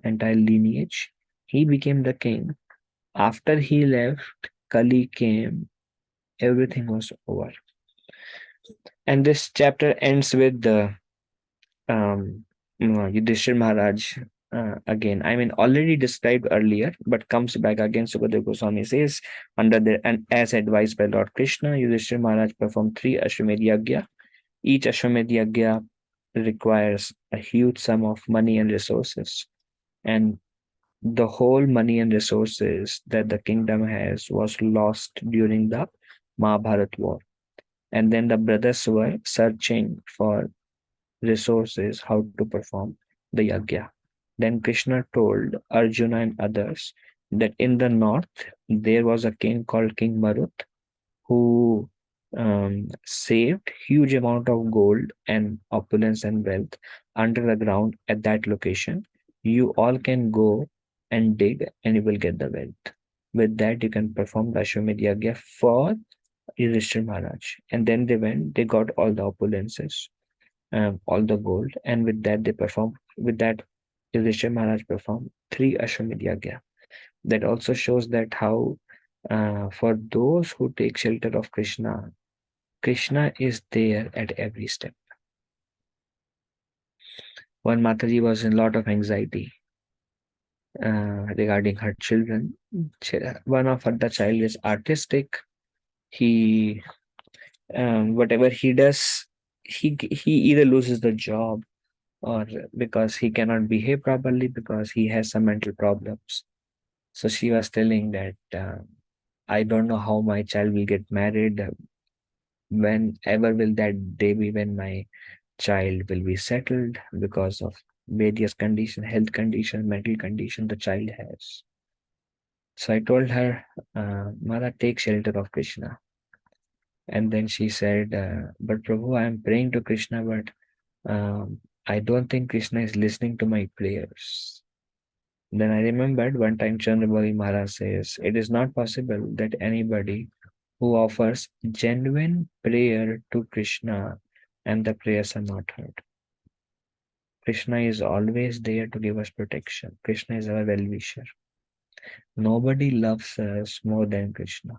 Speaker 1: entire lineage. He became the king. After he left, Kali came, everything was over. And this chapter ends with the Yudhishthir Maharaj again. I mean, already described earlier, but comes back again. Sukadeva Goswami says, and as advised by Lord Krishna, Yudhishthir Maharaj performed 3 Ashwamedh Yagya. Each Ashwamedh Yagya requires a huge sum of money and resources. And the whole money and resources that the kingdom has was lost during the Mahabharat war. And then the brothers were searching for resources how to perform the yagya. Then Krishna told Arjuna and others that in the north there was a king called King Marut who saved huge amount of gold and opulence and wealth under the ground at that location. You all can go and dig and you will get the wealth. With that, you can perform the Ashwamedh Yagya for Yudhishthir Maharaj. And then they went, they got all the opulences, all the gold, and with that they performed. With that, Yudhishthir Maharaj performed 3 Ashwamedh Yagya. That also shows that how for those who take shelter of Krishna, Krishna is there at every step. One Mataji was in a lot of anxiety regarding her children. One of the child is artistic. He, whatever he does, he either loses the job or because he cannot behave properly because he has some mental problems. So she was telling that I don't know how my child will get married. Whenever will that day be when my child will be settled because of various condition, health condition, mental condition the child has. So I told her, Mother, take shelter of Krishna. And then she said, but Prabhu, I am praying to Krishna, but I don't think Krishna is listening to my prayers. Then I remembered one time Chandrabali Maharaj says, it is not possible that anybody who offers genuine prayer to Krishna and the prayers are not heard. Krishna is always there to give us protection. Krishna is our well-wisher. Nobody loves us more than Krishna.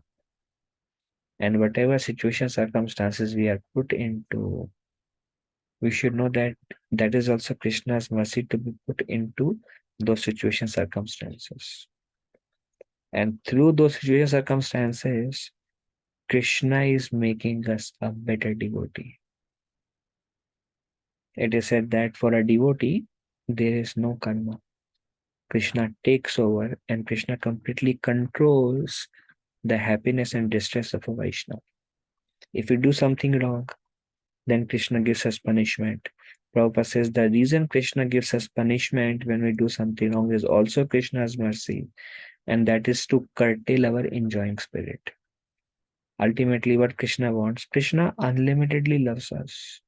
Speaker 1: And whatever situation, circumstances we are put into, we should know that that is also Krishna's mercy to be put into those situation, circumstances. And through those situation, circumstances, Krishna is making us a better devotee. It is said that for a devotee, there is no karma. Krishna takes over and Krishna completely controls the happiness and distress of a Vaishnava. If we do something wrong, then Krishna gives us punishment. Prabhupada says the reason Krishna gives us punishment when we do something wrong is also Krishna's mercy, and that is to curtail our enjoying spirit. Ultimately, what Krishna wants, Krishna unlimitedly loves us.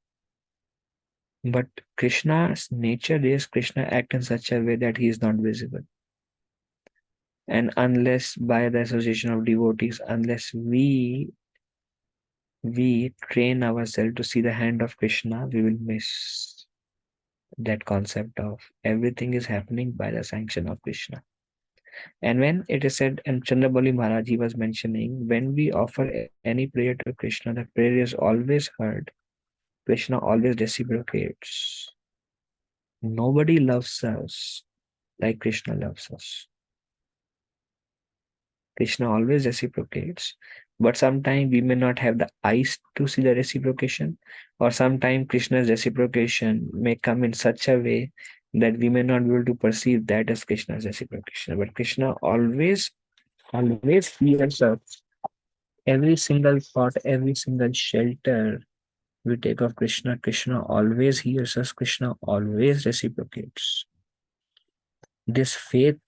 Speaker 1: But Krishna's nature is Krishna acts in such a way that he is not visible. And unless by the association of devotees, unless we train ourselves to see the hand of Krishna, we will miss that concept of everything is happening by the sanction of Krishna. And when it is said, and Chandrabali Maharaj was mentioning, when we offer any prayer to Krishna, the prayer is always heard Krishna always reciprocates. Nobody loves us like Krishna loves us. Krishna always reciprocates, but sometimes we may not have the eyes to see the reciprocation, or sometimes Krishna's reciprocation may come in such a way that we may not be able to perceive that as Krishna's reciprocation. But Krishna always hears us. Every single thought, every single shelter we take of Krishna, Krishna always hears us, Krishna always reciprocates. This faith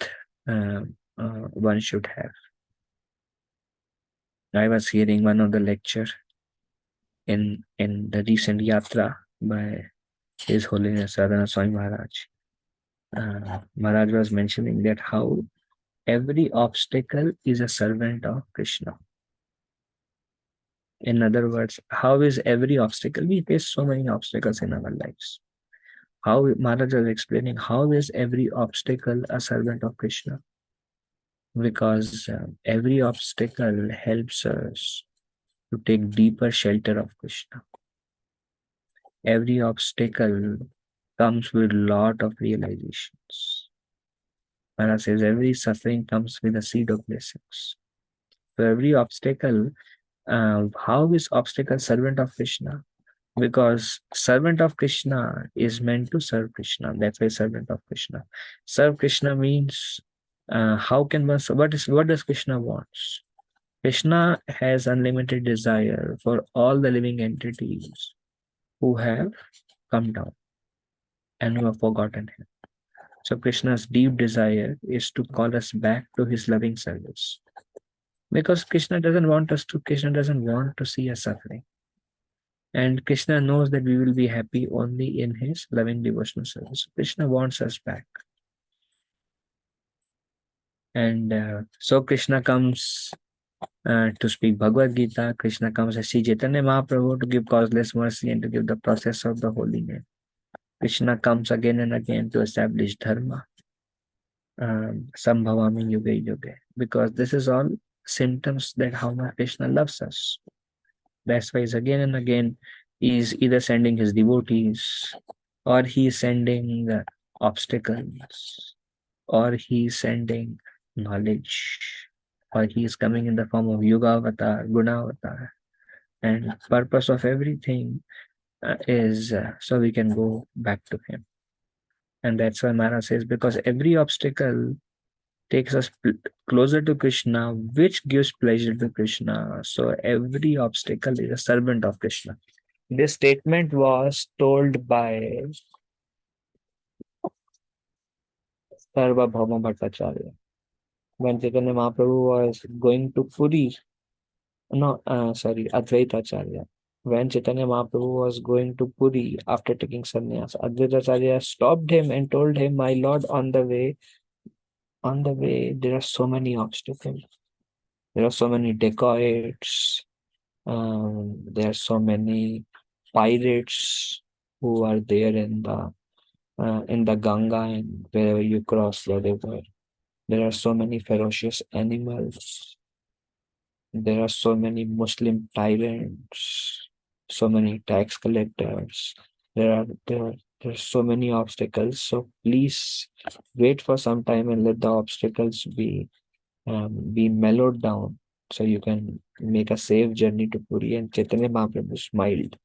Speaker 1: one should have. I was hearing one of the lecture in the recent yatra by His Holiness Radhana Swami Maharaj. Maharaj was mentioning that how every obstacle is a servant of Krishna. In other words, how is every obstacle? We face so many obstacles in our lives. How Maharaj was explaining, how is every obstacle a servant of Krishna? Because every obstacle helps us to take deeper shelter of Krishna. Every obstacle comes with a lot of realizations. Maharaj says every suffering comes with a seed of blessings. So every obstacle, how is obstacle servant of Krishna? Because servant of Krishna is meant to serve Krishna. That's why servant of Krishna. Serve Krishna means how can one? What does Krishna wants? Krishna has unlimited desire for all the living entities who have come down and who have forgotten him. So Krishna's deep desire is to call us back to his loving service. Because Krishna doesn't want to see us suffering. And Krishna knows that we will be happy only in his loving devotional service. Krishna wants us back. And so Krishna comes to speak Bhagavad Gita. Krishna comes as Sri Chaitanya Mahaprabhu to give causeless mercy and to give the process of the holy name. Krishna comes again and again to establish Dharma. Sambhavami Yuga Yuga. Because this is all symptoms that how much Krishna loves us. That's why he's again and again he's either sending his devotees, or he's sending obstacles, or he's sending knowledge, or he is coming in the form of Yuga Avatar, Guna Avatar. And purpose of everything is so we can go back to him. And that's why Maharaj says, because every obstacle takes us closer to Krishna, which gives pleasure to Krishna. So every obstacle is a servant of Krishna. This statement was told by Sarvabhauma Bhattacharya. When Chaitanya Mahaprabhu was going to Puri, Advaita Acharya. When Chaitanya Mahaprabhu was going to Puri after taking sannyas, Advaita Acharya stopped him and told him, my Lord, on the way, there are so many obstacles. There are so many dacoits. There are so many pirates who are there in the Ganga and wherever you cross the river. There are so many ferocious animals. There are so many Muslim tyrants, so many tax collectors. There are so many obstacles. So please wait for some time and let the obstacles be mellowed down, so you can make a safe journey to Puri. And Chaitanya Mahaprabhu smiled.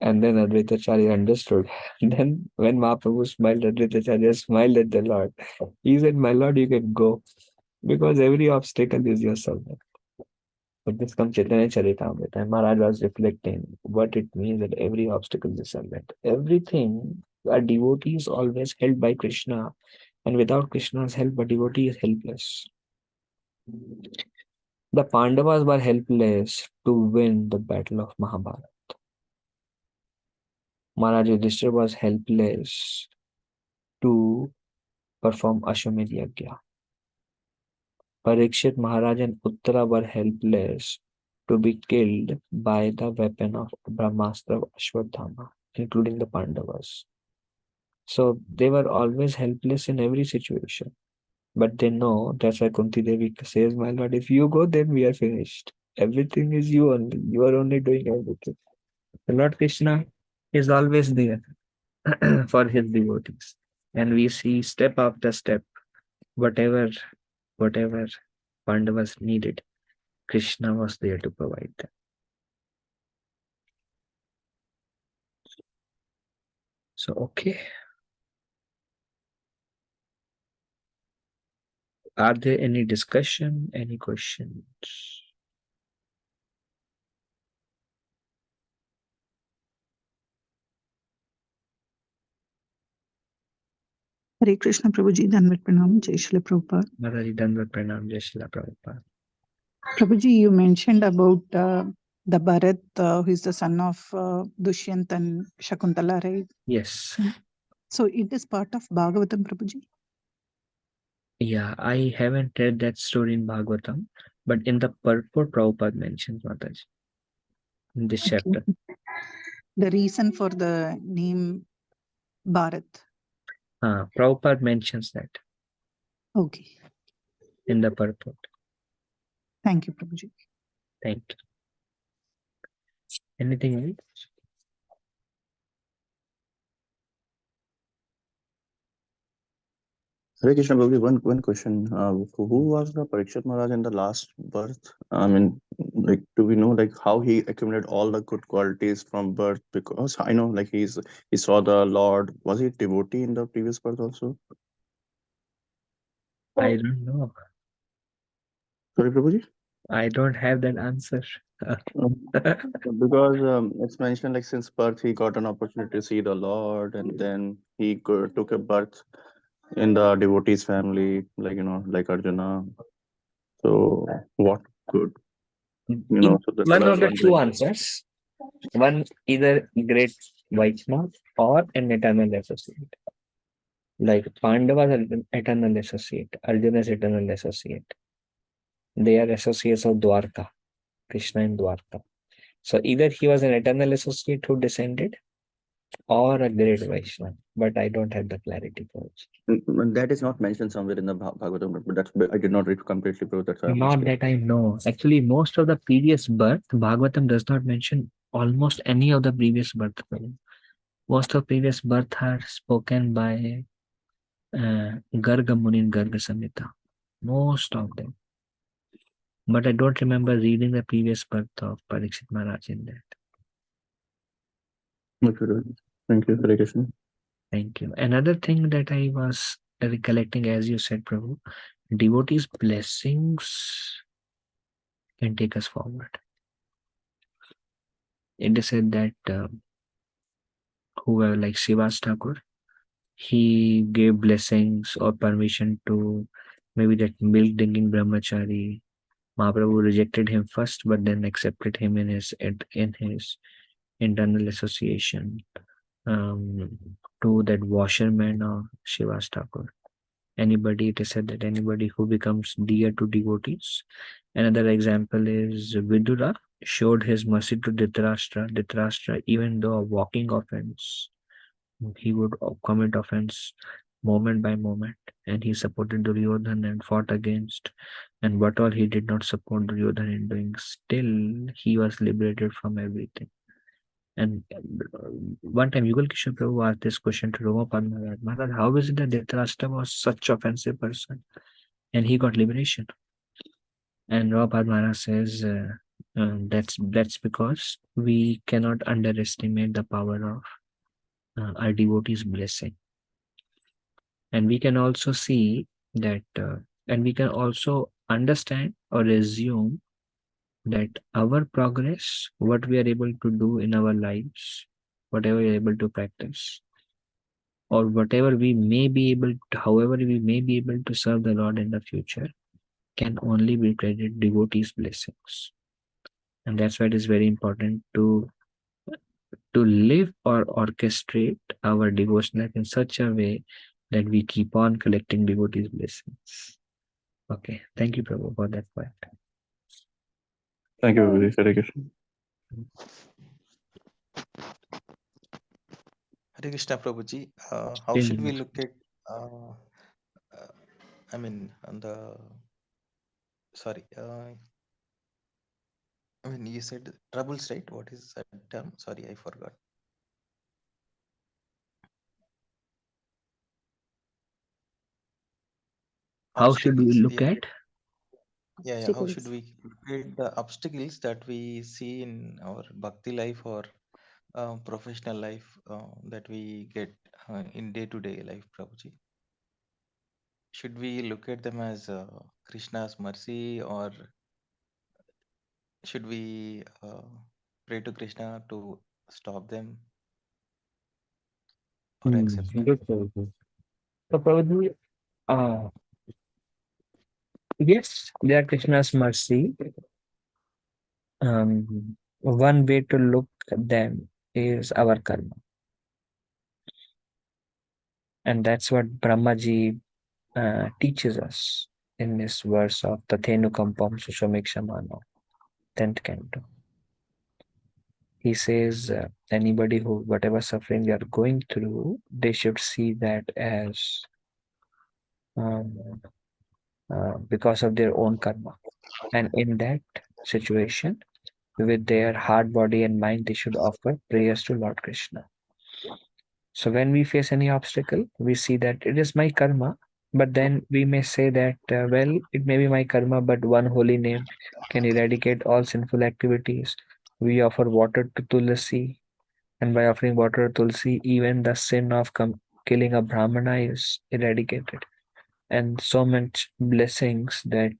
Speaker 1: And then Advaita Acharya understood. Then when Mahaprabhu smiled, Advaita Acharya smiled at the Lord. He said, my Lord, you can go, because every obstacle is your servant. But this comes Chaitanya Charitamrita, and Maharaj was reflecting what it means that every obstacle is a servant. Everything, a devotee is always held by Krishna, and without Krishna's help, a devotee is helpless. The Pandavas were helpless to win the battle of Mahabharata. Maharaj Yudhishthira was helpless to perform Ashwamedh Yajna. Parikshit Maharaj and Uttara were helpless to be killed by the weapon of Brahmastra of Ashwadhama, including the Pandavas. So they were always helpless in every situation. But they know, that's why Kunti Devi says, my Lord, if you go, then we are finished. Everything is you only. You are only doing everything. The Lord Krishna is always there for his devotees. And we see step after step, whatever Pandavas needed, Krishna was there to provide them. So, okay. Are there any discussion, any questions?
Speaker 6: Hare Krishna Prabhuji, Danvat Pranam, Jai Shri Prabhupada.
Speaker 1: Mataji Dandavat Pranam, Jai Srila Prabhupada.
Speaker 6: Prabhuji, you mentioned about the Bharat, who is the son of Dushyant and Shakuntala, right?
Speaker 1: Yes.
Speaker 6: So it is part of Bhagavatam, Prabhuji?
Speaker 1: Yeah, I haven't read that story in Bhagavatam, but in the purport, Prabhupada mentions Mataji in this chapter.
Speaker 6: The reason for the name Bharat.
Speaker 1: Prabhupada mentions that
Speaker 6: Okay.
Speaker 1: in the purport.
Speaker 6: Thank you, Prabhuji.
Speaker 1: Thank you. Anything else?
Speaker 4: Hare Krishna Prabhuji, one question. Who was the Parikshit Maharaj in the last birth? I mean, like, do we know like how he accumulated all the good qualities from birth? Because I know like he saw the Lord. Was he a devotee in the previous birth also?
Speaker 1: I don't know.
Speaker 4: Sorry, Prabhuji.
Speaker 1: I don't have that answer.
Speaker 4: Because it's mentioned like since birth he got an opportunity to see the Lord, and then he took a birth in the devotees family, like like Arjuna. So what could So that's what
Speaker 1: One
Speaker 4: I
Speaker 1: of
Speaker 4: was
Speaker 1: the two
Speaker 4: wondering.
Speaker 1: answers. One, either great Vaishnava or an eternal associate. Like Pandavas are an eternal associate, Arjuna is eternal associate. They are associates of Dwarka, Krishna in Dwarka. So either he was an eternal associate who descended or a great Vaishnava, but I don't have the clarity for it.
Speaker 4: That is not mentioned somewhere in the Bhagavatam, but I did not read completely, bro. That's why I'm
Speaker 1: Not
Speaker 4: asking.
Speaker 1: that I know. Actually, most of the previous birth, Bhagavatam does not mention almost any of the previous birth. Most of previous birth are spoken by Garga Muni in Garga Samhita. Most of them. But I don't remember reading the previous birth of Parikshit Maharaj in that.
Speaker 4: Okay, thank you, Hare Krishna.
Speaker 1: Thank you. Another thing that I was recollecting, as you said, Prabhu, devotees' blessings can take us forward. It is said that whoever like Shivas Thakur, he gave blessings or permission to maybe that milk drinking brahmachari. Mahaprabhu rejected him first, but then accepted him in his internal association to that washerman of Shivas Thakur. Anybody, it is said that anybody who becomes dear to devotees. Another example is Vidura showed his mercy to Dhritarashtra. Dhritarashtra, even though a walking offense, he would commit offense moment by moment, and he supported Duryodhan and fought against, and what all he did not support Duryodhan in doing, still he was liberated from everything. And one time Yugal Kishore Prabhu asked this question to Romapad Maharaj, Maharaj, how is it that Dhritarashtra was such offensive person and he got liberation? And Romapad Maharaj says, that's because we cannot underestimate the power of our devotees' blessing. And we can also see that, and we can also understand or assume that our progress, what we are able to do in our lives, whatever we are able to practice, or whatever we may be able to, however we may be able to serve the Lord in the future, can only be credited devotees' blessings. And that's why it is very important to live or orchestrate our devotion life in such a way that we keep on collecting devotees' blessings. Okay, thank you, Prabhu, for that point.
Speaker 4: Thank you, Hare Krishna.
Speaker 2: Hare Krishna Prabhuji. How
Speaker 1: Still
Speaker 2: should we
Speaker 1: yes.
Speaker 2: look at, I mean, on the, sorry, I mean, you said troubles, right? What is that term? Sorry, I forgot.
Speaker 1: How should we
Speaker 2: Obstacles.
Speaker 1: look
Speaker 2: Yeah,
Speaker 1: at?
Speaker 2: yeah. How should
Speaker 5: Obstacles.
Speaker 2: we look at the obstacles that we see in our bhakti life or professional life that we get in day-to-day life, Prabhuji? Should we look at them as Krishna's mercy, or should we pray to Krishna to stop them or accept them?
Speaker 1: Good, Prabhuji. So, Prabhuji, uh, yes, they are Krishna's mercy. One way to look at them is our karma. And that's what Brahmaji teaches us in this verse of Tathenu Kampam Sushomikshamano, 10th canto. He says anybody who, whatever suffering they are going through, they should see that as because of their own karma. And in that situation, with their heart, body, and mind, they should offer prayers to Lord Krishna. So when we face any obstacle, we see that it is my karma, but then we may say that, well, it may be my karma, but one holy name can eradicate all sinful activities. We offer water to Tulsi, and by offering water to Tulsi, even the sin of killing a Brahmana is eradicated. And so much blessings that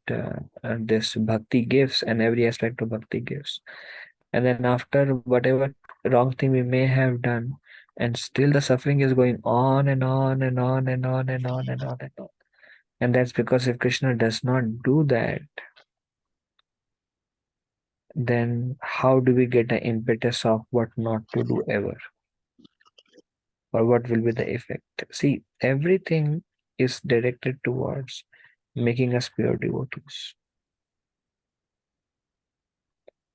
Speaker 1: this bhakti gives, and every aspect of bhakti gives. And then after whatever wrong thing we may have done, and still the suffering is going on and on and on and on and on and on and on. And that's because if Krishna does not do that, then how do we get the impetus of what not to do ever? Or what will be the effect? See, everything is directed towards making us pure devotees.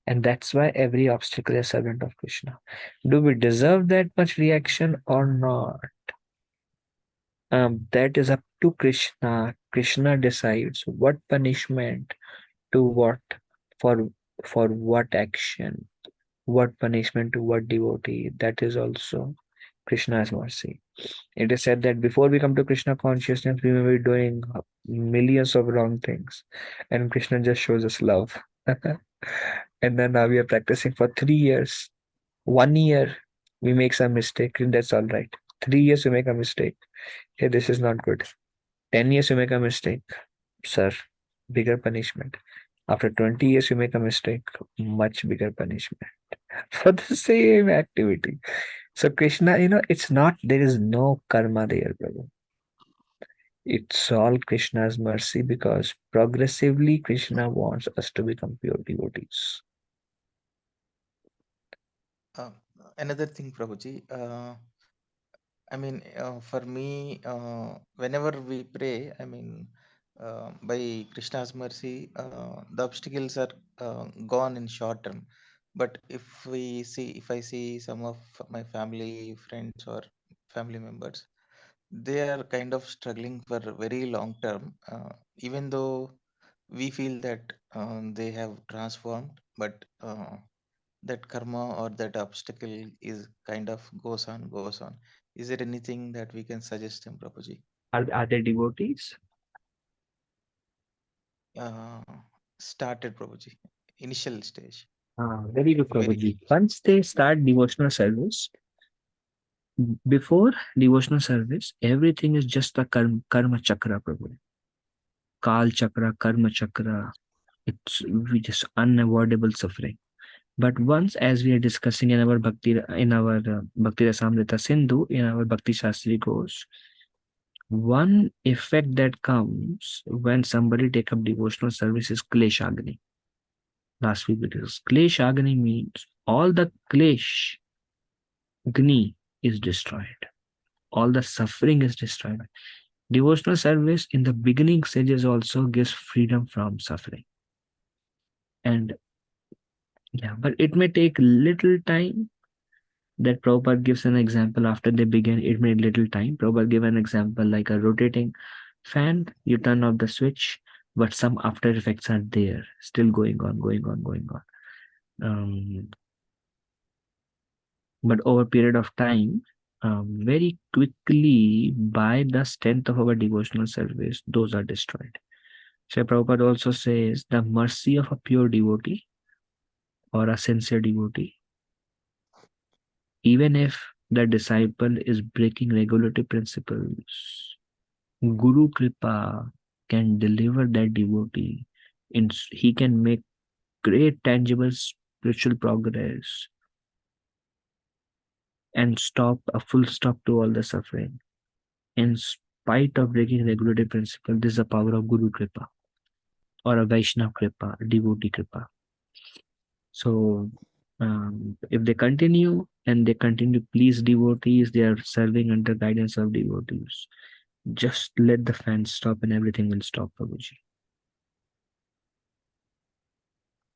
Speaker 1: And that's why every obstacle is servant of Krishna. Do we deserve that much reaction or not? That is up to Krishna. Krishna decides what punishment to what, for what action, what punishment to what devotee. That is also Krishna's mercy. It is said that before we come to Krishna consciousness, we may be doing millions of wrong things, and Krishna just shows us love. And then now we are practicing for 3 years. 1 year, we make some mistake, and that's all right. 3 years, we make a mistake. Hey, this is not good. 10 years, you make a mistake, sir, bigger punishment. After 20 years, you make a mistake, much bigger punishment for the same activity. So Krishna, it's not, there is no karma there, brother. It's all Krishna's mercy, because progressively Krishna wants us to become pure devotees.
Speaker 2: Uh, Another thing, Prabhuji. I mean, for me, whenever we pray, I mean, by Krishna's mercy, the obstacles are gone in short term. But if I see some of my family, friends, or family members, they are kind of struggling for very long term, even though we feel that they have transformed, but that karma or that obstacle is kind of goes on. Is there anything that we can suggest them, Prabhuji?
Speaker 1: Are they devotees?
Speaker 2: Uh, Started, Prabhuji. Initial stage.
Speaker 1: Very good,
Speaker 2: Very
Speaker 1: Prabhuji. Once they start devotional service, before devotional service, everything is just a karma chakra, Prabhu. Kal chakra, karma chakra. It's just unavoidable suffering. But once, as we are discussing in our Bhakti Rasamrita Sindhu, in our Bhakti Shastri course, one effect that comes when somebody take up devotional service is kleshagni. Last week we discussed kleshagni means all the klesh gni is destroyed. All the suffering is destroyed. Devotional service in the beginning stages also gives freedom from suffering. And yeah, but it may take little time. That Prabhupada gives an example after they begin, it made little time. Prabhupada gave an example like a rotating fan. You turn off the switch, but some after effects are there, still going on, going on, going on. But over a period of time, very quickly, by the strength of our devotional service, those are destroyed. Sri Prabhupada also says the mercy of a pure devotee or a sincere devotee, even if the disciple is breaking regulatory principles, Guru Kripa can deliver that devotee. He can make great tangible spiritual progress and stop a full stop to all the suffering. In spite of breaking regulatory principle, this is the power of Guru Kripa or a Vaishnava Kripa, a devotee Kripa. So if they continue and they continue to please devotees, they are serving under guidance of devotees. Just let the fans stop and everything will stop, Prabhuji.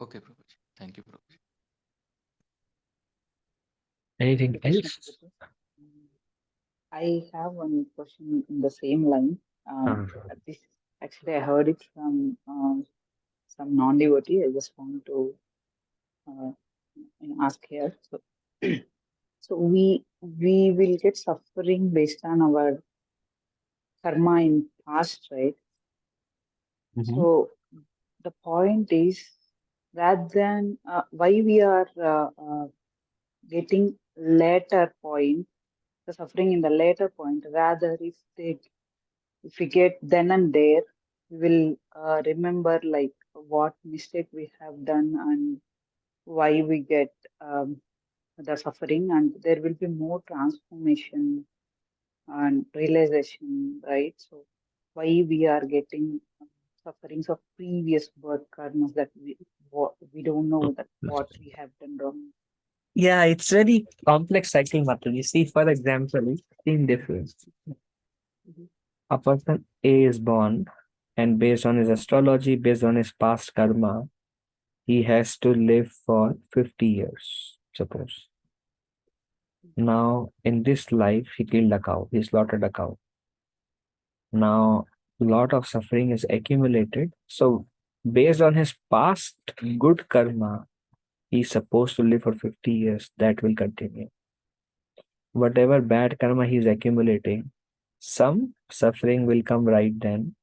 Speaker 2: Okay, Prabhuji. Thank you, Prabhuji.
Speaker 1: Anything
Speaker 6: Krishna
Speaker 1: else?
Speaker 6: Prabhuji. I have one question in the same line. This actually I heard it from some non-devotee. I just want to ask here. So, so we will get suffering based on our karma in past, right? So the point is, rather than why we are getting later point, the suffering in the later point, rather if we get then and there, we will remember like what mistake we have done and why we get the suffering, and there will be more transformation and realization, right? So why we are getting sufferings of previous birth karmas that we don't know that what we have done wrong.
Speaker 1: Yeah, it's very complex cycle, Mataji. See, for example, in difference. A person A is born, and based on his astrology, based on his past karma, he has to live for 50 years, suppose. Now, in this life, he killed a cow, he slaughtered a cow. Now, a lot of suffering is accumulated. So, based on his past good karma, he's supposed to live for 50 years. That will continue. Whatever bad karma he's accumulating, some suffering will come right then.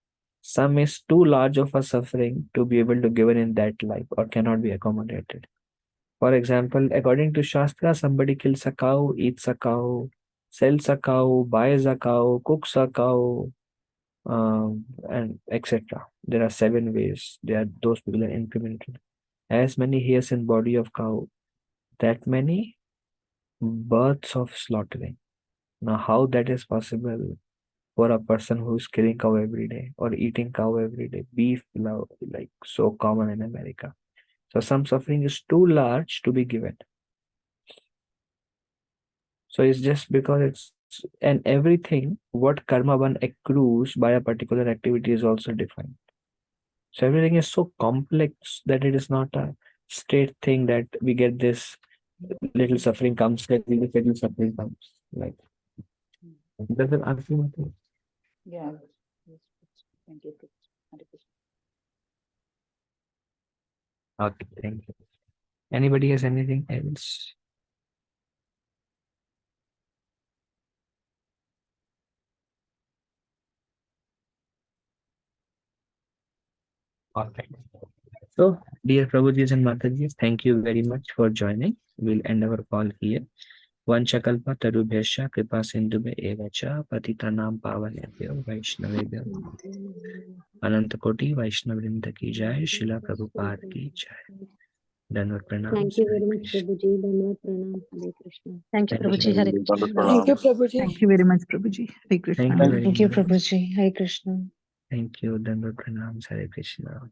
Speaker 1: Some is too large of a suffering to be able to given in that life or cannot be accommodated. For example, according to Shastra, somebody kills a cow, eats a cow, sells a cow, buys a cow, cooks a cow, and etc. There are 7 ways. Those people are implemented. As many hairs in body of cow, that many births of slaughtering. Now, how that is possible for a person who is killing cow every day or eating cow every day? Beef, like so common in America. So some suffering is too large to be given. So it's just because it's, and everything, what karma one accrues by a particular activity is also defined. So everything is so complex that it is not a straight thing that we get this little suffering comes, little suffering comes. Like, does it answer my question?
Speaker 6: Yeah. Yes. Thank you. Hare Krishna.
Speaker 1: Okay, thank you. Anybody has anything else? Okay. So, dear Prabhujis and Matajis, thank you very much for joining. We'll end our call here. Vanchakalpa tarubhyascha kripa sindhubhe evacha patitanam pavanebhyo vaishnavebhyo Ananta Koti Vaishnavrinda ki jai, Shila Prabhupada ki jai. Danvat pranam.
Speaker 5: Thank you
Speaker 1: Hare
Speaker 5: very much,
Speaker 1: Krishna.
Speaker 5: Prabhuji. Dhanwad pranam. Hare Krishna.
Speaker 3: Thank you,
Speaker 1: Thank
Speaker 3: Prabhuji. Hare Krishna.
Speaker 4: Pranam.
Speaker 6: Prabhuji. Thank you very much, Prabhuji. Hare Krishna.
Speaker 1: Thank you very
Speaker 3: Thank you,
Speaker 1: much.
Speaker 3: Prabhuji. Hare Krishna.
Speaker 1: Thank you. Danvat pranam. Hare Krishna.